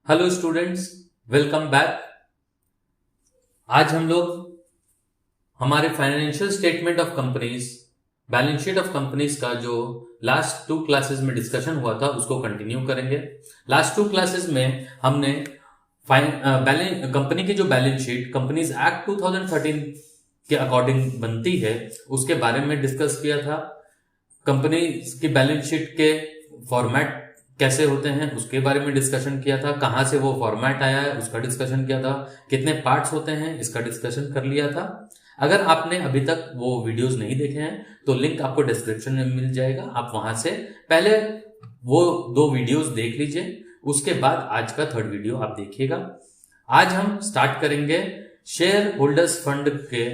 Hello students, welcome back. आज हम लोग हमारे financial statement of companies, balance sheet of companies का जो लास्ट 2 क्लासेस में डिस्कशन हुआ था उसको कंटिन्यू करेंगे। लास्ट 2 क्लासेस में हमने कंपनी की जो बैलेंस शीट कंपनीज एक्ट 2013 के अकॉर्डिंग बनती है उसके बारे में डिस्कस किया था। कंपनी की बैलेंस शीट के फॉर्मेट कैसे होते हैं उसके बारे में डिस्कशन किया था। कहां से वो फॉर्मेट आया है उसका डिस्कशन किया था। कितने पार्ट्स होते हैं इसका डिस्कशन कर लिया था। अगर आपने अभी तक वो वीडियोस नहीं देखे हैं तो लिंक आपको डिस्क्रिप्शन में मिल जाएगा, आप वहां से पहले वो 2 वीडियोस देख लीजिए, उसके बाद आज का 3rd वीडियो आप देखिएगा। आज हम स्टार्ट करेंगे शेयर होल्डर्स फंड के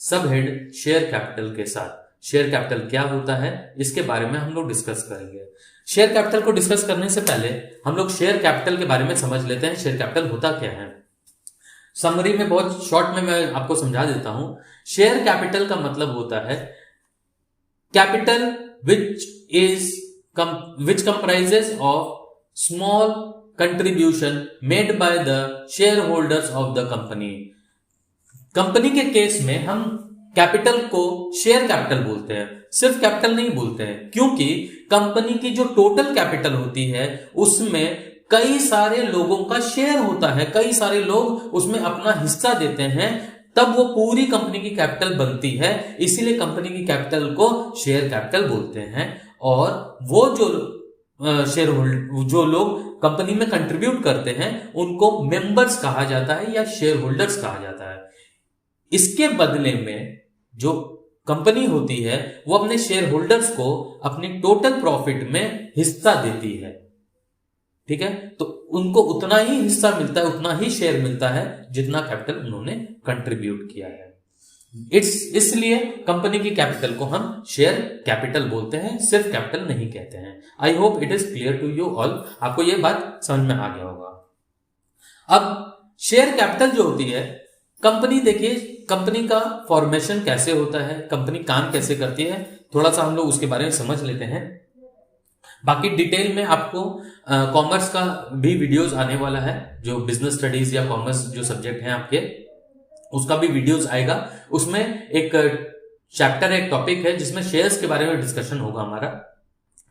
सब हेड शेयर कैपिटल के साथ। शेयर कैपिटल क्या होता है इसके बारे में हम लोग डिस्कस करेंगे। शेयर कैपिटल को डिस्कस करने से पहले हम लोग शेयर कैपिटल के बारे में समझ लेते हैं। शेयर कैपिटल होता क्या है, समरी में बहुत शॉर्ट में मैं आपको समझा देता हूं। शेयर कैपिटल का मतलब होता है capital which comprises of small contribution made by the share holders of the company. Company के केस में हम कैपिटल को शेयर कैपिटल बोलते हैं, सिर्फ कैपिटल नहीं बोलते हैं, क्योंकि कंपनी की जो टोटल कैपिटल होती है उसमें कई सारे लोगों का शेयर होता है, कई सारे लोग उसमें अपना हिस्सा देते हैं, तब वो पूरी कंपनी की कैपिटल बनती है। इसीलिए कंपनी की कैपिटल को शेयर कैपिटल बोलते हैं। और वो जो शेयर होल्डर जो लोग कंपनी में कंट्रीब्यूट करते हैं उनको मेंबर्स कहा जाता है या शेयर होल्डर्स कहा जाता है। इसके बदले में जो कंपनी होती है वो अपने शेयर होल्डर्स को अपनी टोटल प्रॉफिट में हिस्सा देती है, ठीक है। तो उनको उतना ही हिस्सा मिलता है, उतना ही शेयर मिलता है जितना कैपिटल उन्होंने कंट्रीब्यूट किया है। इसलिए कंपनी की कैपिटल को हम शेयर कैपिटल बोलते हैं, सिर्फ कैपिटल नहीं कहते हैं। I hope it is clear to you all, आपको यह बात समझ में आ गया होगा। अब शेयर कैपिटल जो होती है, कंपनी देखिए कंपनी का फॉर्मेशन कैसे होता है, कंपनी काम कैसे करती है, थोड़ा सा हम लोग उसके बारे में समझ लेते हैं। बाकी डिटेल में आपको कॉमर्स का भी वीडियोस आने वाला है, जो बिजनेस स्टडीज या कॉमर्स जो सब्जेक्ट हैं आपके, उसका भी वीडियोस आएगा। उसमें एक चैप्टर है, एक टॉपिक है जिसमें शेयर्स के बारे में डिस्कशन होगा हमारा।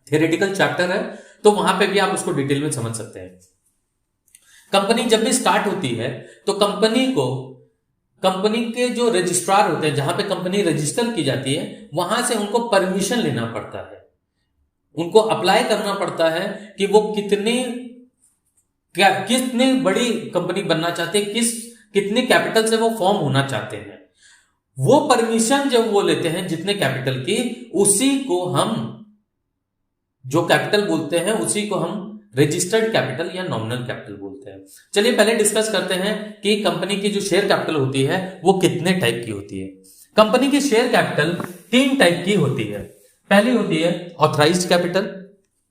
थियोरेटिकल चैप्टर है तो वहां पे भी आप उसको डिटेल में समझ सकते हैं। कंपनी जब भी स्टार्ट होती है तो कंपनी के जो रजिस्ट्रार होते हैं, जहां पे कंपनी रजिस्टर की जाती है, वहां से उनको परमिशन लेना पड़ता है, उनको अप्लाई करना पड़ता है कि वो कितने बड़ी कंपनी बनना चाहते हैं, कितने कैपिटल से वो फॉर्म होना चाहते हैं। वो परमिशन जब वो लेते हैं जितने कैपिटल की, उसी को हम जो कैपिटल बोलते हैं उसी को हम रजिस्टर्ड कैपिटल या नॉमिनल कैपिटल बोलते हैं। चलिए पहले डिस्कस करते हैं कि कंपनी की जो शेयर कैपिटल होती है वो कितने टाइप की होती है। कंपनी की शेयर कैपिटल 3 टाइप की होती है। पहली होती है ऑथराइज्ड कैपिटल,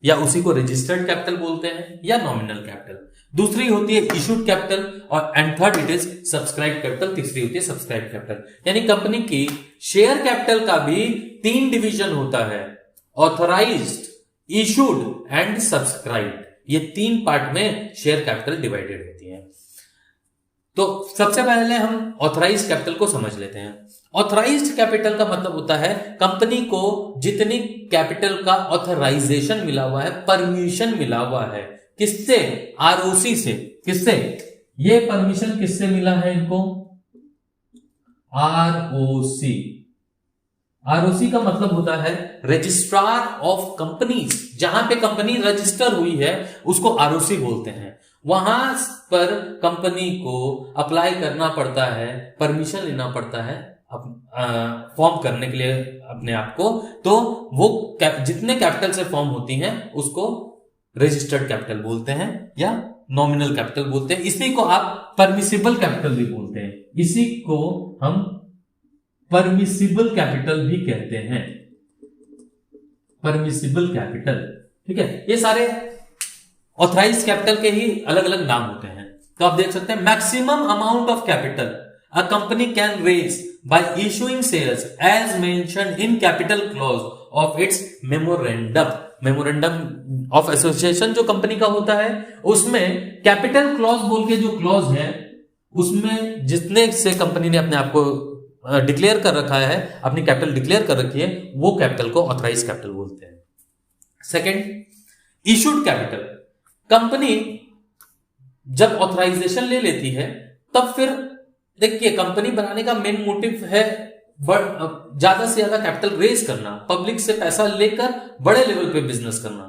या उसी को रजिस्टर्ड कैपिटल बोलते हैं, या नॉमिनल कैपिटल। दूसरी होती है इशूड कैपिटल, और and third it is subscribe capital. तीसरी होती है सब्सक्राइब कैपिटल। यानी कंपनी की शेयर कैपिटल का भी 3 डिवीजन होता है, ऑथराइज्ड, इशूड एंड सब्सक्राइब्ड। ये 3 पार्ट में शेयर कैपिटल डिवाइडेड होती है। तो सबसे पहले हम ऑथराइज्ड कैपिटल को समझ लेते हैं। ऑथराइज्ड कैपिटल का मतलब होता है कंपनी को जितनी कैपिटल का ऑथराइजेशन मिला हुआ है, परमिशन मिला हुआ है, किससे? आरओसी से। किससे ये परमिशन किससे मिला है इनको? आरओसी। आरओसी का मतलब होता है रजिस्ट्रार ऑफ कंपनीज। जहां पे कंपनी रजिस्टर हुई है उसको आरओसी बोलते हैं। वहां पर कंपनी को अप्लाई करना पड़ता है, परमिशन लेना पड़ता है फॉर्म करने के लिए अपने आप को। तो वो जितने कैपिटल से फॉर्म होती हैं उसको रजिस्टर्ड कैपिटल बोलते हैं या नॉमिनल कैपिटल बोलते हैं। इसी को आप परमिसिबल कैपिटल भी बोलते हैं, इसी को हम परमिसिबल कैपिटल भी कहते हैं। परमिसिबल कैपिटल, ठीक है। ये सारे ऑथराइज्ड कैपिटल के ही अलग अलग नाम होते हैं। तो आप देख सकते हैं maximum amount of capital a company can raise by issuing shares as mentioned in capital clause of its memorandum. Memorandum of association जो कंपनी का होता है उसमें कैपिटल क्लॉज बोल के जो क्लॉज है उसमें जितने से कंपनी ने अपने आप को डिक्लेयर कर रखा है, अपनी कैपिटल डिक्लेयर कर रखी है, वो कैपिटल को ऑथराइज कैपिटल बोलते हैं। Second, issued capital. कंपनी जब ऑथराइजेशन ले लेती है तब फिर देखिए कंपनी बनाने का मेन मोटिव है ज्यादा से ज्यादा कैपिटल रेज करना, पब्लिक से पैसा लेकर बड़े लेवल पे बिजनेस करना।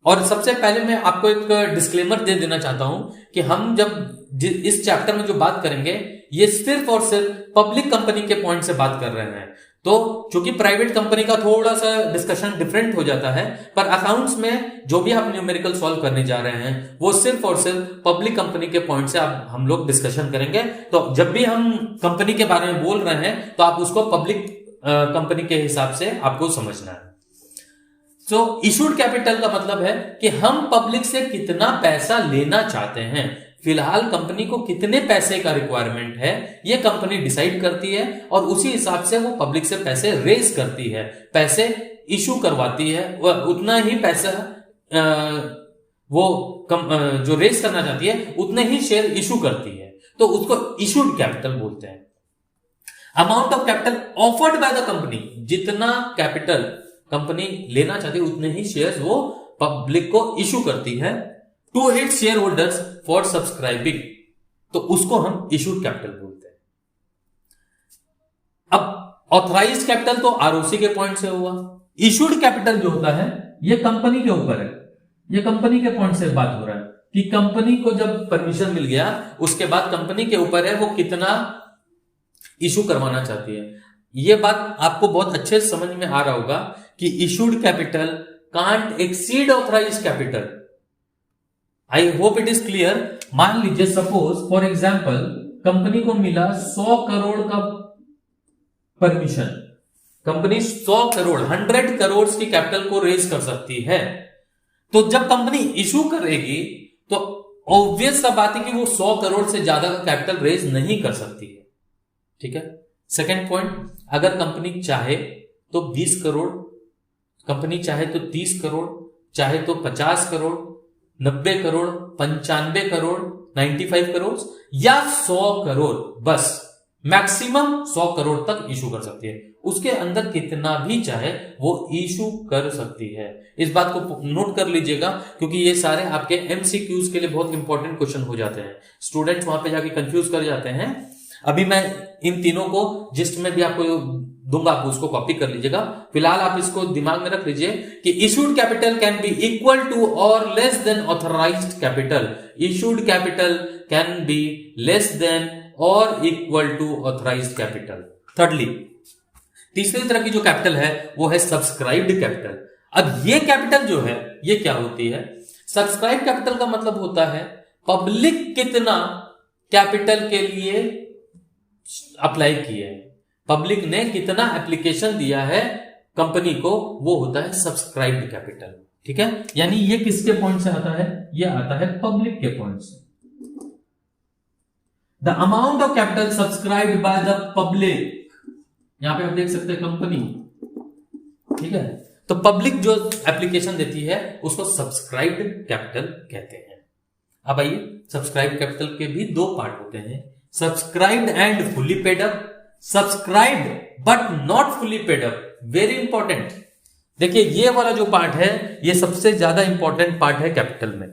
और सबसे पहले मैं आपको एक डिस्क्लेमर दे देना चाहता हूं कि हम जब इस चैप्टर में जो बात करेंगे ये सिर्फ और सिर्फ पब्लिक कंपनी के पॉइंट से बात कर रहे हैं। तो चूंकि प्राइवेट कंपनी का थोड़ा सा डिस्कशन डिफरेंट हो जाता है, पर अकाउंट्स में जो भी आप न्यूमेरिकल सॉल्व करने जा रहे हैं वो सिर्फ और सिर्फ पब्लिक कंपनी के पॉइंट से हम लोग डिस्कशन करेंगे। तो जब भी हम कंपनी के बारे में बोल रहे हैं तो आप उसको पब्लिक कंपनी के हिसाब से आपको समझना है। तो इशूड कैपिटल का मतलब है कि हम पब्लिक से कितना पैसा लेना चाहते हैं, फिलहाल कंपनी को कितने पैसे का रिक्वायरमेंट है ये कंपनी डिसाइड करती है और उसी हिसाब से वो पब्लिक से पैसे रेज करती है, पैसे इशू करवाती है, उतना ही पैसा वो जो रेज करना चाहती है उतने ही शेयर इशू करती है, तो उसको इशूड कैपिटल बोलते हैं। Amount of capital offered by the company, जितना कैपिटल कंपनी लेना चाहती है उतने ही शेयर्स वो पब्लिक को इशू करती है to its shareholders for subscribing, तो उसको हम इशूड कैपिटल बोलते हैं। अब ऑथराइज्ड कैपिटल तो आरओसी के पॉइंट से हुआ, इशूड कैपिटल जो होता है ये कंपनी के ऊपर है, ये कंपनी के पॉइंट से बात हो रहा है कि कंपनी को जब परमिशन मिल गया उसके बाद कंपनी के ऊपर है वो कितना इशू करवाना चाहती है। ये बात आपको बहुत अच्छे से समझ में आ रहा होगा कि issued capital can't exceed authorised capital. I hope it is clear. मान लीजिए सपोज फॉर एग्जांपल कंपनी को मिला 100 करोड़ का परमिशन, कंपनी 100 करोड़ 100 करोड़ की कैपिटल को रेज कर सकती है। तो जब कंपनी इशू करेगी तो ऑब्वियस सा बात है कि वो 100 करोड़ से ज्यादा का कैपिटल रेज नहीं कर सकती है। ठीक है। सेकेंड पॉइंट, अगर कंपनी चाहे तो 20 करोड़, कंपनी चाहे तो 30 करोड़, चाहे तो 50 करोड़, 90 करोड़, 95 करोड़, 95 करोड़ या 100 करोड़, बस मैक्सिमम 100 करोड़ तक इशू कर सकती है। उसके अंदर कितना भी चाहे वो इशू कर सकती है। इस बात को नोट कर लीजिएगा क्योंकि ये सारे आपके एमसीक्यूज के लिए बहुत इंपॉर्टेंट क्वेश्चन हो जाते हैं। स्टूडेंट्स वहां पे जाके कंफ्यूज कर जाते हैं। अभी मैं इन तीनों को जिस्ट में भी आपको दूंगा, आप उसको कॉपी कर लीजिएगा। फिलहाल आप इसको दिमाग में रख लीजिए कि issued capital can be equal to और less than authorised capital. Issued capital can be less than और equal to authorised capital. Thirdly, तीसरी तरह की जो कैपिटल है वो है सब्सक्राइब्ड कैपिटल। अब ये कैपिटल जो है ये क्या होती है? सब्सक्राइब कैपिटल का मतलब होता है पब्लिक कितना कैपिटल के लिए अप्लाई किया है, पब्लिक ने कितना एप्लीकेशन दिया है कंपनी को, वो होता है सब्सक्राइब्ड कैपिटल। ठीक है, यानी ये किसके पॉइंट से आता है? ये आता है पब्लिक के पॉइंट से। The amount of capital subscribed by the public, यहां पे आप देख सकते हैं कंपनी। ठीक है, तो पब्लिक जो एप्लीकेशन देती है उसको सब्सक्राइब्ड कैपिटल कहते हैं। अब आइए, सब्सक्राइब्ड कैपिटल के भी दो पार्ट होते हैं, subscribed and fully paid up, subscribed but not fully paid up. Very important. देखिए ये वाला जो पार्ट है ये सबसे ज्यादा इंपॉर्टेंट पार्ट है कैपिटल में।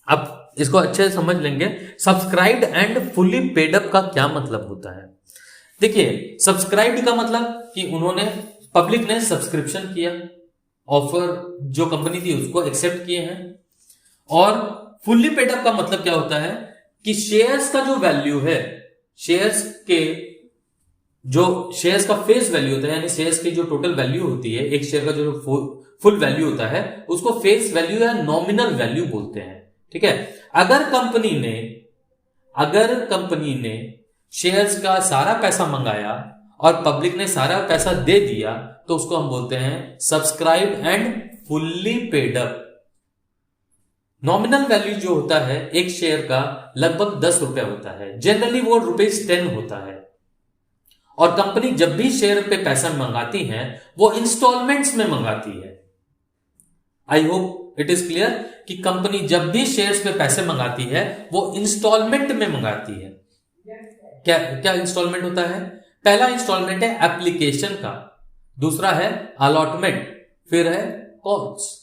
अब इसको अच्छे से समझ लेंगे। Subscribed and fully paid up का क्या मतलब होता है? देखिए, सब्सक्राइब्ड का मतलब कि उन्होंने, पब्लिक ने सब्सक्रिप्शन किया, ऑफर जो कंपनी थी उसको एक्सेप्ट किए हैं। और फुली पेड अप का मतलब क्या होता है कि शेयर्स का जो वैल्यू है, शेयर्स का फेस वैल्यू होता है, यानी शेयर्स की जो टोटल वैल्यू होती है, एक शेयर का जो फुल वैल्यू होता है उसको फेस वैल्यू या नॉमिनल वैल्यू बोलते हैं। ठीक है, अगर कंपनी ने शेयर्स का सारा पैसा मंगाया और पब्लिक ने सारा पैसा दे दिया तो उसको हम बोलते हैं subscribe and fully paid up. Nominal value जो होता है एक शेयर का लगभग 10 रुपए होता है, जनरली वो ₹10 होता है। और कंपनी जब भी शेयर पे पैसा मंगाती है वो इंस्टॉलमेंट्स में मंगाती है। I hope it is clear कि कंपनी जब भी शेयर्स पे पैसे मंगाती है वो इंस्टॉलमेंट में मंगाती है। क्या क्या इंस्टॉलमेंट होता है? पहला इंस्टॉलमेंट है एप्लीकेशन का, दूसरा है अलॉटमेंट, फिर है कॉल्स।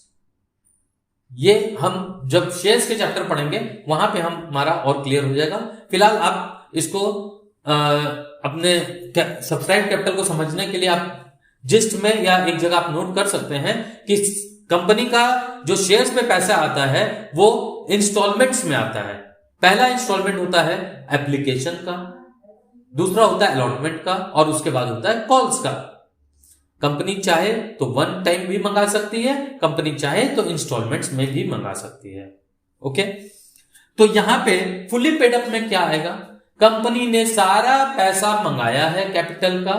ये हम जब शेयर्स के चैप्टर पढ़ेंगे वहां पे हमारा और क्लियर हो जाएगा। फिलहाल आप इसको अपने सब्सक्राइब कैपिटल को समझने के लिए आप जिस्ट में या एक जगह आप नोट कर सकते हैं कि कंपनी का जो शेयर्स पे पैसा आता है वो इंस्टॉलमेंट्स में आता है। पहला इंस्टॉलमेंट होता है एप्लीकेशन का, दूसरा होता है अलॉटमेंट का और उसके बाद होता है कॉल्स का। कंपनी चाहे तो वन टाइम भी मंगा सकती है, कंपनी चाहे तो इंस्टॉलमेंट्स में भी मंगा सकती है। ओके, तो यहां पे फुली पेड अप में क्या आएगा? कंपनी ने सारा पैसा मंगाया है कैपिटल का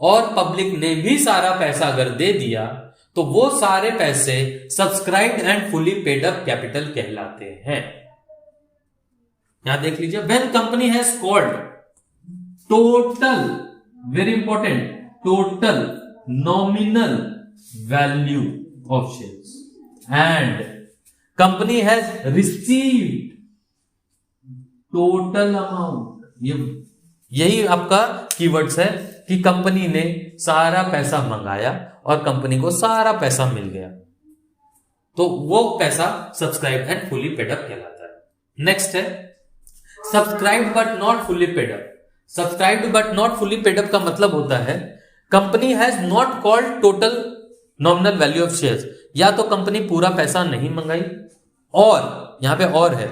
और पब्लिक ने भी सारा पैसा अगर दे दिया तो वो सारे पैसे subscribed and fully paid up capital कहलाते हैं। यहां देख लीजिए, when company has called total, very important, total nominal value of shares and company has received total amount, यही आपका कीवर्ड्स है कि कंपनी ने सारा पैसा मंगाया और कंपनी को सारा पैसा मिल गया, तो वो पैसा subscribe and fully paid up कहलाता है। नेक्स्ट है subscribed but not fully paid up. Subscribed but not fully paid up का मतलब होता है company has not called total nominal value of shares, या तो कंपनी पूरा पैसा नहीं मंगाई, और यहां पे और है,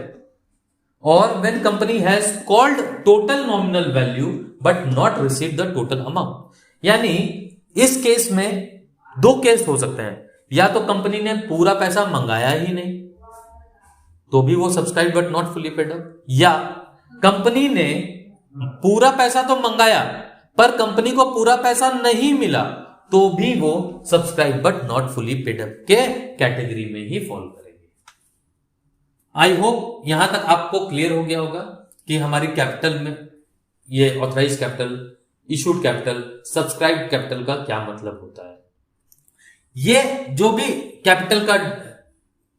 और when company has called total nominal value but not received the total amount। यानी इस केस में दो केस हो सकते हैं, या तो कंपनी ने पूरा पैसा मंगाया ही नहीं तो भी वो subscribe but not fully paid up, या कंपनी ने पूरा पैसा तो मंगाया पर कंपनी को पूरा पैसा नहीं मिला तो भी वो subscribe but not fully paid up के कैटेगरी में ही फॉलो करेगी। आई होप यहां तक आपको क्लियर हो गया होगा कि हमारी कैपिटल में ये authorise capital, issued capital, subscribe capital का क्या मतलब होता है। ये जो भी कैपिटल का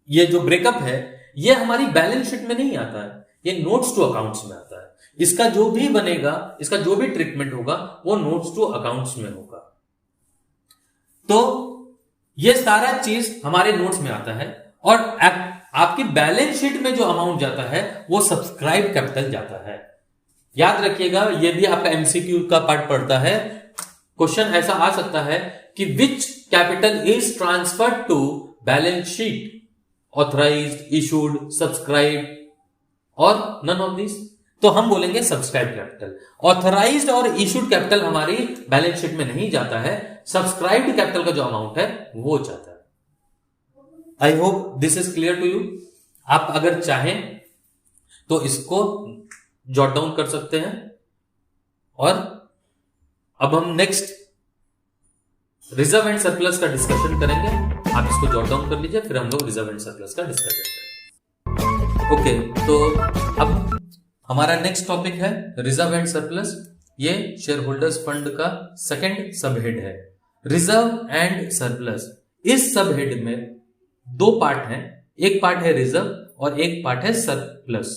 ये जो ब्रेकअप है ये हमारी बैलेंस शीट में नहीं आता है, ये नोट्स टू अकाउंट्स में आता है। इसका जो भी बनेगा, इसका जो भी ट्रीटमेंट होगा वो नोट्स टू अकाउंट्स में होगा। तो ये सारा चीज हमारे नोट्स में आता है और आपकी बैलेंस शीट में जो अमाउंट जाता है वो सब्सक्राइब कैपिटल जाता है। याद रखिएगा, ये भी आपका एमसीक्यू का पार्ट पड़ता है। क्वेश्चन ऐसा आ सकता है कि which capital is transferred to balance sheet, authorised, issued, subscribe और नन ऑफ दिस, तो हम बोलेंगे सब्सक्राइब कैपिटल। ऑथराइज्ड और इशूड कैपिटल हमारी बैलेंस शीट में नहीं जाता है, सब्सक्राइब्ड कैपिटल का जो अमाउंट है वो जाता है। I hope this is clear to you. आप अगर चाहें तो इसको जॉट डाउन कर सकते हैं, और अब हम नेक्स्ट रिजर्व एंड सरप्लस का डिस्कशन करेंगे। आप इसको जॉट डाउन कर लीजिए, फिर हम लोग रिजर्व एंड सरप्लस का डिस्कशन करेंगे। ओके, तो अब हमारा नेक्स्ट टॉपिक है रिजर्व एंड सरप्लस। ये शेयर होल्डर्स फंड का सेकंड सबहेड है, रिजर्व एंड सरप्लस। इस सबहेड में दो पार्ट हैं, एक पार्ट है रिजर्व और एक पार्ट है सरप्लस।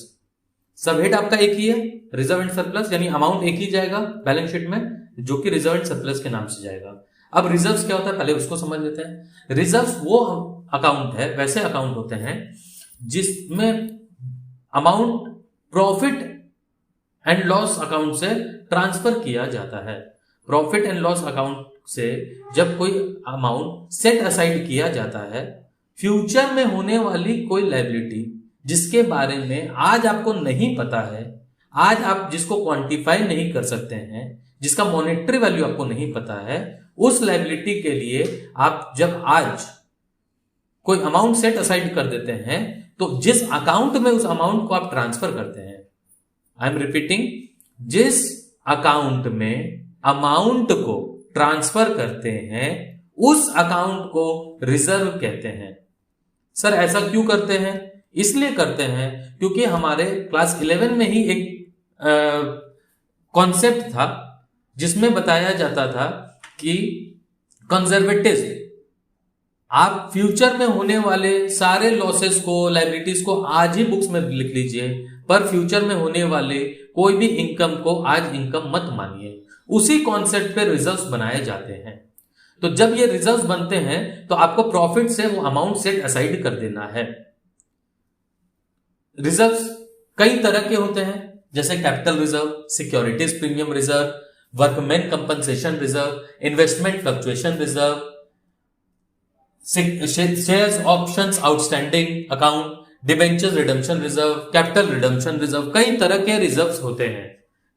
सबहेड आपका एक ही है, रिजर्व एंड सरप्लस, यानी अमाउंट एक ही जाएगा बैलेंस शीट में, जो कि रिजर्व एंड सरप्लस के नाम से जाएगा। अब रिजर्व्स क्या होता है पहले उसको समझ लेते हैं। रिजर्व्स वो अकाउंट है, वैसे अकाउंट होते हैं जिसमें amount profit and loss account से ट्रांसफर किया जाता है। प्रॉफिट एंड लॉस अकाउंट से जब कोई अमाउंट सेट असाइड किया जाता है फ्यूचर में होने वाली कोई लायबिलिटी जिसके बारे में आज आपको नहीं पता है, आज आप जिसको क्वांटिफाई नहीं कर सकते हैं, जिसका मॉनेटरी वैल्यू आपको नहीं पता है, उस लायबिलिटी के लिए आप जब आज कोई अमाउंट सेट असाइड कर देते हैं तो जिस अकाउंट में उस अमाउंट को आप ट्रांसफर करते हैं, आई एम रिपीटिंग, जिस अकाउंट में अमाउंट को ट्रांसफर करते हैं उस अकाउंट को रिजर्व कहते हैं। सर ऐसा क्यों करते हैं? इसलिए करते हैं क्योंकि हमारे क्लास 11 में ही एक कॉन्सेप्ट था जिसमें बताया जाता था कि कंजर्वेटिव आप फ्यूचर में होने वाले सारे लॉसेस को, लायबिलिटीज को आज ही बुक्स में लिख लीजिए, पर फ्यूचर में होने वाले कोई भी इनकम को आज इनकम मत मानिए। उसी कॉन्सेप्ट पे रिजर्व्स बनाए जाते हैं। तो जब ये रिजर्व्स बनते हैं तो आपको प्रॉफिट से वो अमाउंट सेट असाइड कर देना है। रिजर्व्स कई तरह के होते हैं, जैसे capital reserve, securities premium reserve, workman compensation reserve, investment fluctuation reserve, shares options outstanding account, debentures redemption reserve, capital redemption reserve, कई तरह के रिजर्व्स होते हैं।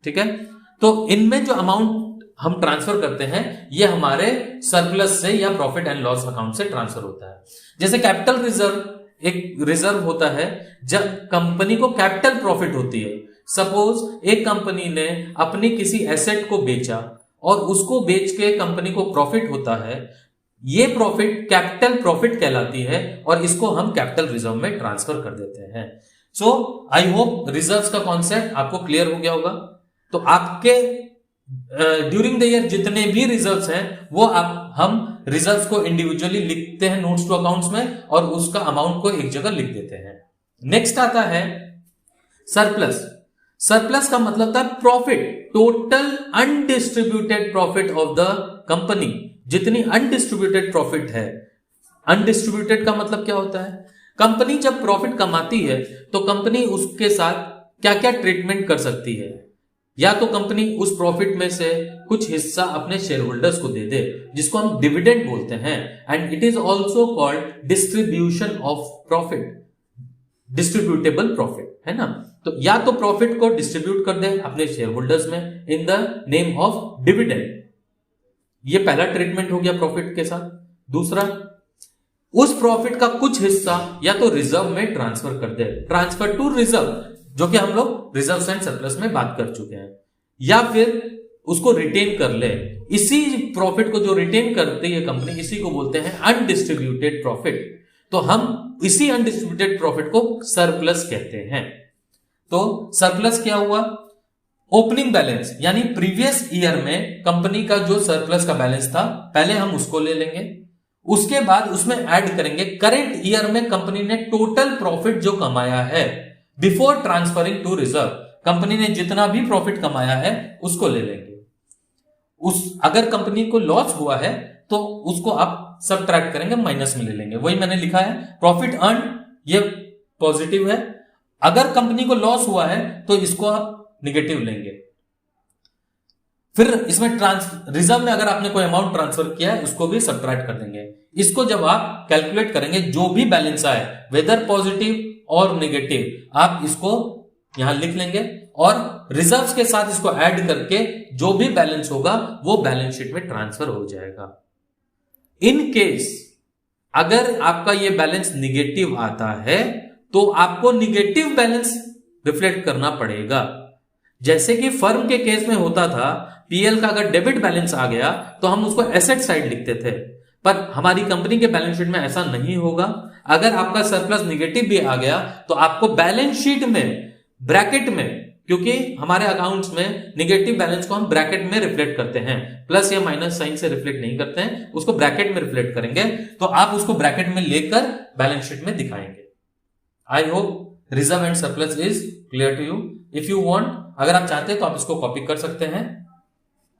ठीक है, तो इनमें जो अमाउंट हम ट्रांसफर करते हैं ये हमारे सरप्लस से या प्रॉफिट एंड लॉस अकाउंट से ट्रांसफर होता है। जैसे कैपिटल रिजर्व एक रिजर्व होता है जब कंपनी को कैपिटल प्रॉफिट होती है। सपोज एक कंपनी ने अपनी किसी एसेट को बेचा और उसको बेच के कंपनी को प्रॉफिट होता है, ये प्रॉफिट कैपिटल प्रॉफिट कहलाती है और इसको हम कैपिटल रिजर्व में ट्रांसफर कर देते हैं। सो आई होप रिजर्व्स का कॉन्सेप्ट आपको क्लियर हो गया होगा। तो आपके ड्यूरिंग द ईयर जितने भी रिजर्व्स हैं वो हम रिजर्व्स को इंडिविजुअली लिखते हैं नोट्स टू अकाउंट्स में और उसका अमाउंट को एक जगह लिख देते हैं। नेक्स्ट आता है सरप्लस। सरप्लस का मतलब था profit, total undistributed profit of the company. जितनी अनडिस्ट्रीब्यूटेड प्रॉफिट है, अनडिस्ट्रीब्यूटेड का मतलब क्या होता है, कंपनी जब प्रॉफिट कमाती है तो कंपनी उसके साथ क्या क्या ट्रीटमेंट कर सकती है। या तो कंपनी उस प्रॉफिट में से कुछ हिस्सा अपने शेयर होल्डर्स को दे दे, जिसको हम डिविडेंड बोलते हैं, and it is also called distribution of profit, distributable profit, है ना। तो या तो प्रॉफिट को डिस्ट्रीब्यूट कर दे अपने शेयर होल्डर्स में in the name of dividend, ये पहला ट्रीटमेंट हो गया प्रॉफिट के साथ। दूसरा, उस प्रॉफिट का कुछ हिस्सा या तो रिजर्व में ट्रांसफर कर दे, ट्रांसफर टू रिजर्व, जो कि हम लोग रिजर्व एंड सरप्लस में बात कर चुके हैं, या फिर उसको रिटेन कर ले। इसी प्रॉफिट को जो रिटेन करती है कंपनी, इसी को बोलते हैं अनडिस्ट्रीब्यूटेड प्रॉफिट। तो हम इसी अनडिस्ट्रीब्यूटेड प्रॉफिट को सरप्लस कहते हैं। तो सरप्लस क्या हुआ, ओपनिंग बैलेंस, यानी प्रीवियस ईयर में कंपनी का जो सरप्लस का बैलेंस था पहले हम उसको ले लेंगे, उसके बाद उसमें ऐड करेंगे करंट ईयर में कंपनी ने टोटल प्रॉफिट जो कमाया है before transferring to reserve. Company ने जितना भी प्रॉफिट कमाया है उसको ले लेंगे। अगर कंपनी को लॉस हुआ है तो उसको आप सबट्रैक्ट करेंगे, माइनस में ले लेंगे। वही मैंने लिखा है, प्रॉफिट अर्न ये पॉजिटिव है, अगर कंपनी को लॉस हुआ है तो इसको आप निगेटिव लेंगे। फिर इसमें रिजर्व में अगर आपने कोई अमाउंट ट्रांसफर किया है उसको भी सबट्रैक्ट कर देंगे। इसको जब आप कैलकुलेट करेंगे, जो भी बैलेंस आए वेदर पॉजिटिव और नेगेटिव, आप इसको यहां लिख लेंगे और रिजर्व्स के साथ इसको ऐड करके जो भी बैलेंस होगा वो बैलेंस शीट में ट्रांसफर हो जाएगा। इन केस अगर आपका ये बैलेंस निगेटिव आता है तो आपको निगेटिव बैलेंस रिफ्लेक्ट करना पड़ेगा। जैसे कि फर्म के केस में होता था, पीएल का अगर डेबिट बैलेंस आ गया तो हम उसको एसेट साइड लिखते थे, पर हमारी कंपनी के बैलेंस शीट में ऐसा नहीं होगा। अगर आपका सरप्लस निगेटिव भी आ गया तो आपको बैलेंस शीट में ब्रैकेट में, क्योंकि हमारे अकाउंट्स में निगेटिव बैलेंस को हम ब्रैकेट में रिफ्लेक्ट करते हैं, प्लस या माइनस साइन से रिफ्लेक्ट नहीं करते हैं, उसको ब्रैकेट में रिफ्लेक्ट करेंगे, तो आप उसको ब्रैकेट में लेकर बैलेंस शीट में दिखाएंगे। I hope reserve and surplus is clear to you. If you want, अगर आप चाहते हैं तो आप इसको कॉपी कर सकते हैं।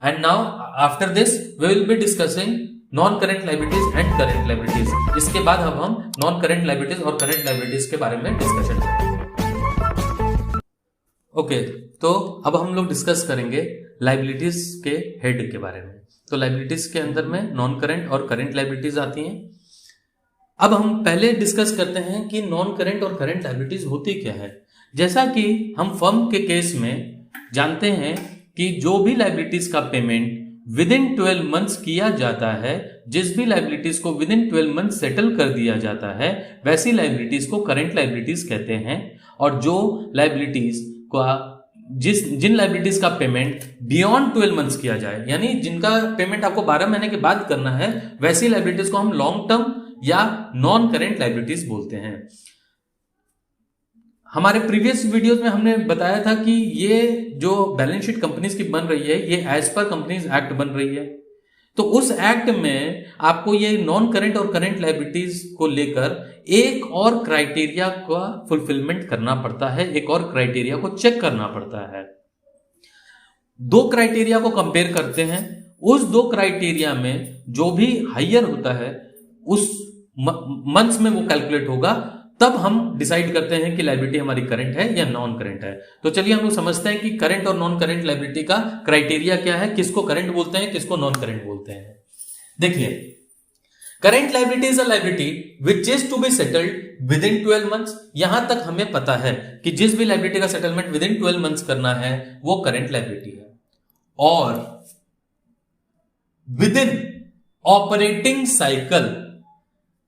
And now after this we will be discussing non current liabilities and current liabilities. इसके बाद अब हम नॉन करेंट लायबिलिटीज और करेंट लायबिलिटीज के बारे में डिस्कशन करेंगे। ओके, तो अब हम लोग डिस्कस करेंगे लायबिलिटीज के हेड के बारे में। तो लायबिलिटीज के अंदर में नॉन करेंट और करेंट लायबिलिटीज आती हैं। अब हम पहले डिस्कस करते हैं कि नॉन करेंट और करेंट लायबिलिटीज होती क्या है। जैसा कि हम फर्म के केस में जानते हैं कि जो भी लायबिलिटीज का पेमेंट विद इन 12 मंथ्स किया जाता है, जिस भी लायबिलिटीज को विद इन 12 मंथ सेटल कर दिया जाता है, वैसी लायबिलिटीज को करेंट लायबिलिटीज कहते हैं। और जो लायबिलिटीज का जिन लायबिलिटीज का पेमेंट बियॉन्ड 12 मंथ्स किया जाए, यानी जिनका पेमेंट आपको 12 महीने के बाद करना है, वैसी लायबिलिटीज को हम लॉन्ग टर्म या नॉन करेंट लायबिलिटीज बोलते हैं। हमारे प्रीवियस वीडियोस में हमने बताया था कि ये जो बैलेंस शीट कंपनीज की बन रही है, ये एज पर कंपनीज एक्ट बन रही है। तो उस एक्ट में आपको ये नॉन करंट और करंट लायबिलिटीज को लेकर एक और क्राइटेरिया का फुलफिलमेंट करना पड़ता है, एक और क्राइटेरिया को चेक करना पड़ता है। दो क्राइटेरिया को कंपेयर करते हैं, उस दो क्राइटेरिया में जो भी हायर होता है उस मंथ्स में वो कैलकुलेट होगा, तब हम डिसाइड करते हैं कि लायबिलिटी हमारी करंट है या नॉन करंट है। तो चलिए हम लोग समझते हैं कि करंट और नॉन करंट लायबिलिटी का क्राइटेरिया क्या है, किसको करंट बोलते हैं, किसको नॉन करंट बोलते हैं। देखिए, current liability is a liability which is to be settled within 12 months. यहां तक हमें पता है कि जिस भी लायबिलिटी का सेटलमेंट विद इन 12 मंथ्स करना है वो करंट लायबिलिटी है। और विद इन ऑपरेटिंग साइकिल,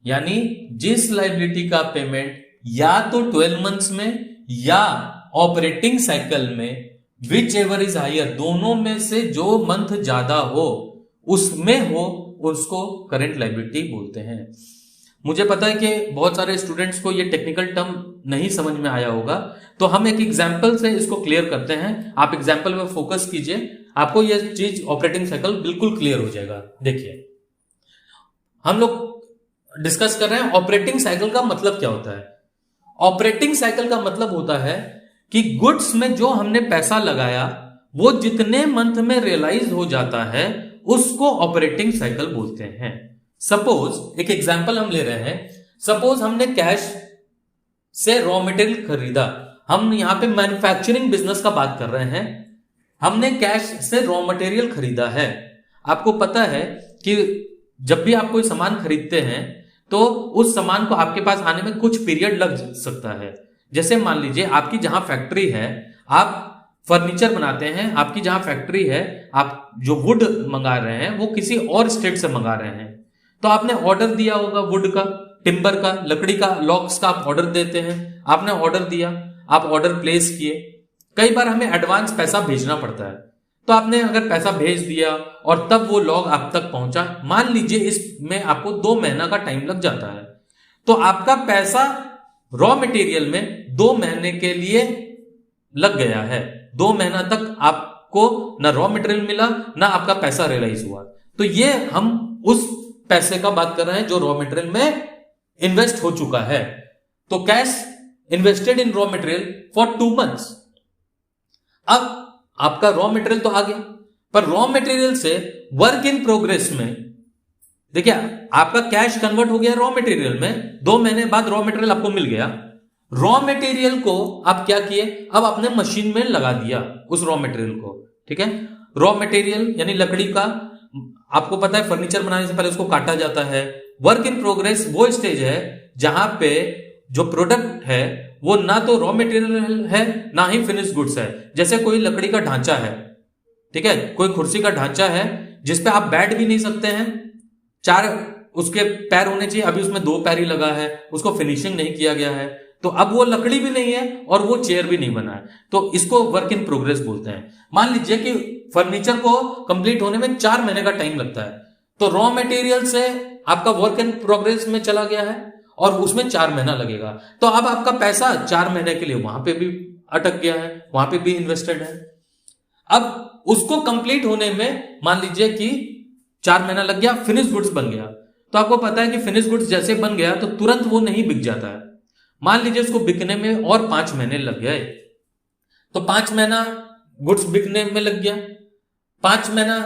यानी जिस लायबिलिटी का पेमेंट या तो 12 मंथ्स में या ऑपरेटिंग साइकिल में, विच एवर इज हायर, दोनों में से जो मंथ ज्यादा हो उसमें हो, उसको करंट लायबिलिटी बोलते हैं। मुझे पता है कि बहुत सारे स्टूडेंट्स को ये टेक्निकल टर्म नहीं समझ में आया होगा, तो हम एक एग्जांपल से इसको क्लियर करते हैं। आप एग्जांपल में फोकस कीजिए, आपको ये चीज ऑपरेटिंग साइकिल बिल्कुल क्लियर हो जाएगा। देखिए, हम लोग डिस्कस कर रहे हैं ऑपरेटिंग साइकिल का मतलब क्या होता है। ऑपरेटिंग साइकिल का मतलब होता है कि गुड्स में जो हमने पैसा लगाया वो जितने मंथ में रियलाइज हो जाता है उसको ऑपरेटिंग साइकिल बोलते हैं। सपोज एक एग्जांपल हम ले रहे हैं, सपोज हमने कैश से रॉ मटेरियल खरीदा। हम यहां पे मैन्युफैक्चरिंग बिजनेस का बात कर रहे हैं। हमने कैश से रॉ मटेरियल खरीदा है। आपको पता है कि जब भी आप कोई सामान खरीदते हैं तो उस सामान को आपके पास आने में कुछ पीरियड लग सकता है। जैसे मान लीजिए आपकी जहां फैक्ट्री है, आप फर्नीचर बनाते हैं, आपकी जहां फैक्ट्री है, आप जो वुड मंगा रहे हैं वो किसी और स्टेट से मंगा रहे हैं, तो आपने ऑर्डर दिया होगा वुड का, टिम्बर का, लकड़ी का, लॉक्स का आप ऑर्डर देते हैं। आपने ऑर्डर दिया, आप ऑर्डर प्लेस किए। कई बार हमें एडवांस पैसा भेजना पड़ता है, तो आपने अगर पैसा भेज दिया और तब वो लॉग आप तक पहुंचा, मान लीजिए इसमें आपको 2 महीना का टाइम लग जाता है, तो आपका पैसा रॉ मटेरियल में 2 महीने के लिए लग गया है। 2 महीना तक आपको ना रॉ मटेरियल मिला ना आपका पैसा रियलाइज हुआ। तो ये हम उस पैसे का बात कर रहे हैं जो रॉ मटेरियल में इन्वेस्ट हो चुका है। तो cash invested in raw material for 2 months. अब आपका रॉ मटेरियल तो आ गया, पर रॉ मटेरियल से वर्क इन प्रोग्रेस में, देखिए आपका कैश कन्वर्ट हो गया रॉ मटेरियल में, 2 महीने बाद रॉ मटेरियल आपको मिल गया। रॉ मटेरियल को आप क्या किए, अब आपने मशीन में लगा दिया उस रॉ मटेरियल को, ठीक है। रॉ मटेरियल यानी लकड़ी का, आपको पता है फर्नीचर बनाने से पहले उसको काटा जाता है। वर्क इन प्रोग्रेस वो स्टेज है जहां पे जो प्रोडक्ट है वो ना तो रॉ मटेरियल है ना ही फिनिश गुड्स है। जैसे कोई लकड़ी का ढांचा है, ठीक है, कोई कुर्सी का ढांचा है जिसपे आप बैठ भी नहीं सकते हैं, 4 उसके पैर होने चाहिए, अभी उसमें 2 पैर ही लगा है, उसको फिनिशिंग नहीं किया गया है, तो अब वो लकड़ी भी नहीं है और वो चेयर भी नहीं बना है, तो इसको वर्क इन प्रोग्रेस बोलते हैं। मान लीजिए कि फर्नीचर को कंप्लीट होने में 4 महीने का टाइम लगता है, तो रॉ मटेरियल से आपका वर्क इन प्रोग्रेस में चला गया है और उसमें 4 महीना लगेगा, तो अब आपका पैसा 4 महीने के लिए वहां पे भी अटक गया है, वहां पे भी इन्वेस्टेड है। अब उसको कंप्लीट होने में मान लीजिए कि 4 महीना लग गया, फिनिश गुड्स बन गया, तो आपको पता है कि फिनिश गुड्स जैसे बन गया तो तुरंत वो नहीं बिक जाता है। मान लीजिए उसको बिकने में और 5 महीने लग गए, तो 5 महीना गुड्स बिकने में लग गया, 5 महीना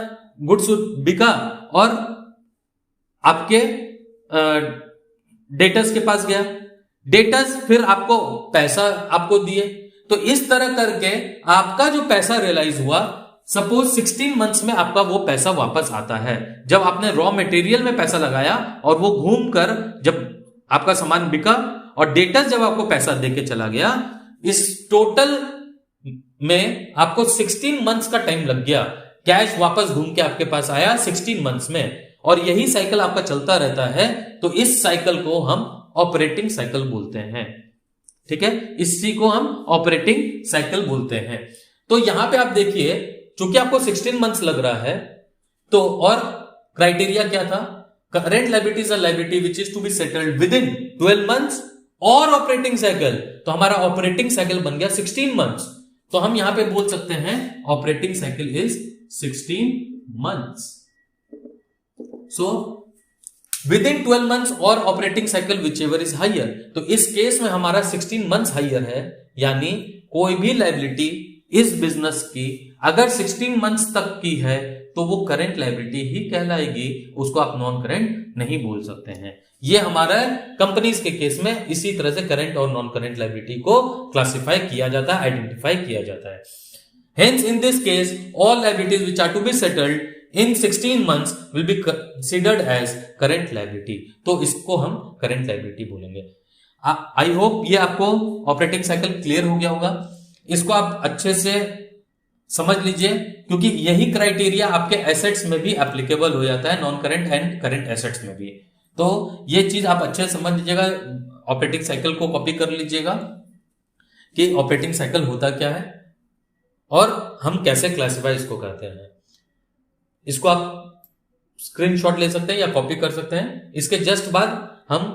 गुड्स बिका और आपके डेटर्स के पास गया, डेटर्स फिर आपको पैसा आपको दिए। तो इस तरह करके आपका जो पैसा रियलाइज हुआ, सपोज 16 मंथ्स में आपका वो पैसा वापस आता है। जब आपने रॉ मटेरियल में पैसा लगाया और वो घूमकर जब आपका सामान बिका और डेटर्स जब आपको पैसा देके चला गया, इस टोटल में आपको 16 मंथ्स का टाइम लग गया। कैश वापस घूम के आपके पास आया 16 मंथ्स में, और यही साइकिल आपका चलता रहता है। तो इस साइकिल को हम ऑपरेटिंग साइकिल बोलते हैं, ठीक है, इसी को हम ऑपरेटिंग साइकिल बोलते हैं। तो यहां पे आप देखिए, चूंकि आपको 16 मंथ्स लग रहा है, तो और क्राइटेरिया क्या था, current liability is a liability which is to be settled within 12 months और ऑपरेटिंग साइकिल, तो हमारा ऑपरेटिंग साइकिल बन गया 16 मंथ्स। तो हम यहां पे बोल सकते हैं operating cycle is 16 months. So within 12 months और operating cycle whichever is higher. तो इस केस में हमारा 16 मंथ्स हाइयर है, यानी कोई भी लाइबिलिटी इस बिजनेस की अगर 16 मंथ्स तक की है तो वो करंट लाइबिलिटी ही कहलाएगी, उसको आप नॉन करंट नहीं बोल सकते हैं। ये हमारा कंपनीज के केस में इसी तरह से करंट और नॉन करंट लाइबिलिटी को क्लासिफाई किया जाता है, आइडेंटिफाई किया जाता है। Hence, in this case, all liabilities which are to be settled in 16 months will be considered as current liability. तो इसको हम current liability बोलेंगे। आई होप ये आपको ऑपरेटिंग साइकिल क्लियर हो गया होगा। इसको आप अच्छे से समझ लीजिए, क्योंकि यही क्राइटेरिया आपके एसेट्स में भी एप्लीकेबल हो जाता है, non current and current assets में भी। तो ये चीज आप अच्छे से समझ लीजिएगा, ऑपरेटिंग साइकिल को कॉपी कर लीजिएगा कि ऑपरेटिंग साइकिल होता क्या है और हम कैसे क्लासिफाई इसको करते हैं। इसको आप स्क्रीनशॉट ले सकते हैं या कॉपी कर सकते हैं। इसके जस्ट बाद हम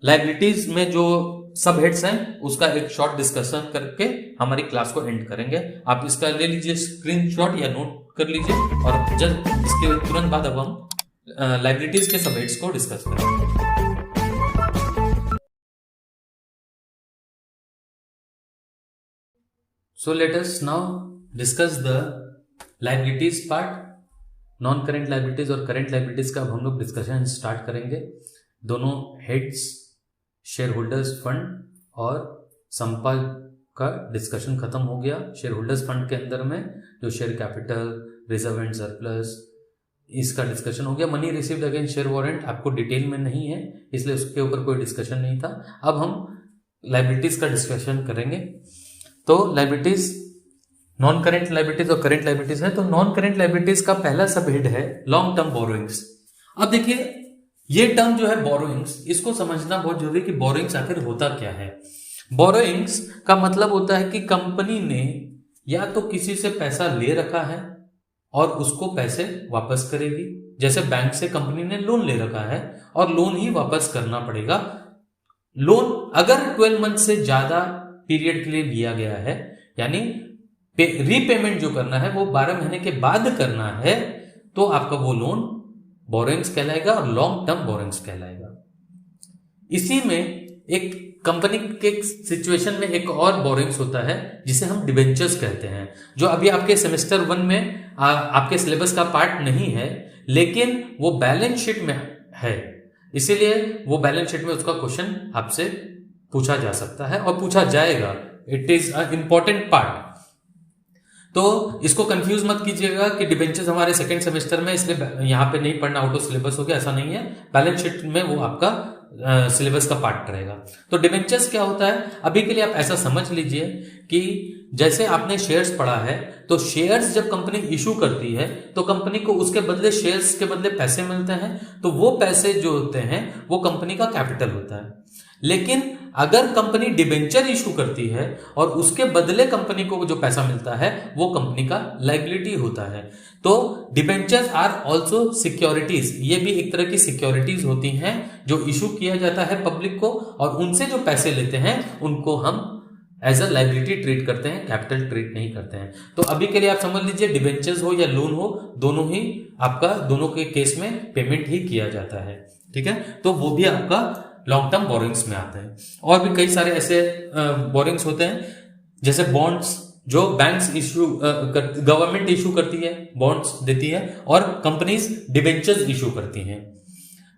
लाइबिलिटीज में जो सब हेड्स हैं उसका एक शॉर्ट डिस्कशन करके हमारी क्लास को एंड करेंगे। आप इसका ले लीजिए स्क्रीनशॉट या नोट कर लीजिए, और जस्ट इसके तुरंत बाद अब हम लाइबिलिटीज के सब हेड्स को डिस्कस करेंगे। So let us now discuss the liabilities part, non current liabilities और करेंट लाइबिलिटीज का हम लोग डिस्कशन स्टार्ट करेंगे। दोनों हेड्स, शेयर होल्डर्स फंड और संपा का डिस्कशन खत्म हो गया। शेयर होल्डर्स फंड के अंदर में जो share capital, reserve and surplus, इसका डिस्कशन हो गया। Money received against share warrant आपको डिटेल में नहीं है, इसलिए उसके ऊपर कोई डिस्कशन नहीं था। अब हम लाइबिलिटीज का डिस्कशन करेंगे। तो लाइबिलिटीज, नॉन करेंट लाइबिलिटीज और करेंट लाइबिलिटीज है। तो नॉन करेंट लाइबिलिटीज का पहला सब हेड है लॉन्ग टर्म बोरोइंग्स। अब देखिए ये टर्म जो है बोरोइंग्स, इसको समझना बहुत जरूरी कि बोरोइंग्स आखिर होता क्या है। बोरोइंग्स का मतलब होता है कि कंपनी ने या तो किसी से पैसा ले रखा है और उसको पैसे वापस करेगी। जैसे बैंक से कंपनी ने लोन ले रखा है और लोन ही वापस करना पड़ेगा। लोन अगर 12 मंथ से ज्यादा पीरियड के लिए लिया गया है, यानी रीपेमेंट जो करना है वो 12 महीने के बाद करना है, तो आपका वो लोन बोरोइंग्स कहलाएगा और लॉन्ग टर्म बोरोइंग्स कहलाएगा। इसी में एक कंपनी के सिचुएशन में एक और बोरोइंग्स होता है जिसे हम डिबेंचर्स कहते हैं, जो अभी आपके सेमेस्टर 1 में आपके सिलेबस का पार्ट नहीं है, लेकिन वो बैलेंस शीट में है, इसीलिए वो बैलेंस शीट में उसका क्वेश्चन आपसे पूछा जा सकता है और पूछा जाएगा। It is a important part. तो इसको कंफ्यूज मत कीजिएगा कि डिबेंचर्स हमारे सेकंड सेमेस्टर में, इसलिए यहां पे नहीं पढ़ना, आउट ऑफ सिलेबस हो गया, ऐसा नहीं है। बैलेंस शीट में वो आपका सिलेबस का पार्ट रहेगा। तो डिबेंचर्स क्या होता है, अभी के लिए आप ऐसा समझ लीजिए कि जैसे आपने शेयर्स पढ़ा है, तो शेयर्स जब कंपनी इशू करती है तो कंपनी को उसके बदले, शेयर्स के बदले पैसे मिलते हैं, तो वो पैसे जो होते हैं वो कंपनी का कैपिटल होता है। लेकिन अगर कंपनी डिबेंचर इशू करती है और उसके बदले कंपनी को जो पैसा मिलता है वो कंपनी का लायबिलिटी होता है। तो डिबेंचर्स आर ऑल्सो सिक्योरिटीज, ये भी एक तरह की सिक्योरिटीज होती हैं जो इशू किया जाता है पब्लिक को, और उनसे जो पैसे लेते हैं उनको हम एज अ लायबिलिटी ट्रीट करते हैं, कैपिटल ट्रीट नहीं करते हैं। तो अभी के लिए आप समझ लीजिए डिबेंचर्स हो या लोन हो, दोनों ही आपका, दोनों के केस में पेमेंट ही किया जाता है। ठीक है, तो वो भी आपका लॉन्ग टर्म बोरिंग्स में आता है। और भी कई सारे ऐसे बोरिंग्स होते हैं, जैसे बॉन्ड्स जो बैंक्स इशू, गवर्नमेंट इशू करती है, बॉन्ड्स देती है, और कंपनीज डिबेंचर्स इशू करती हैं।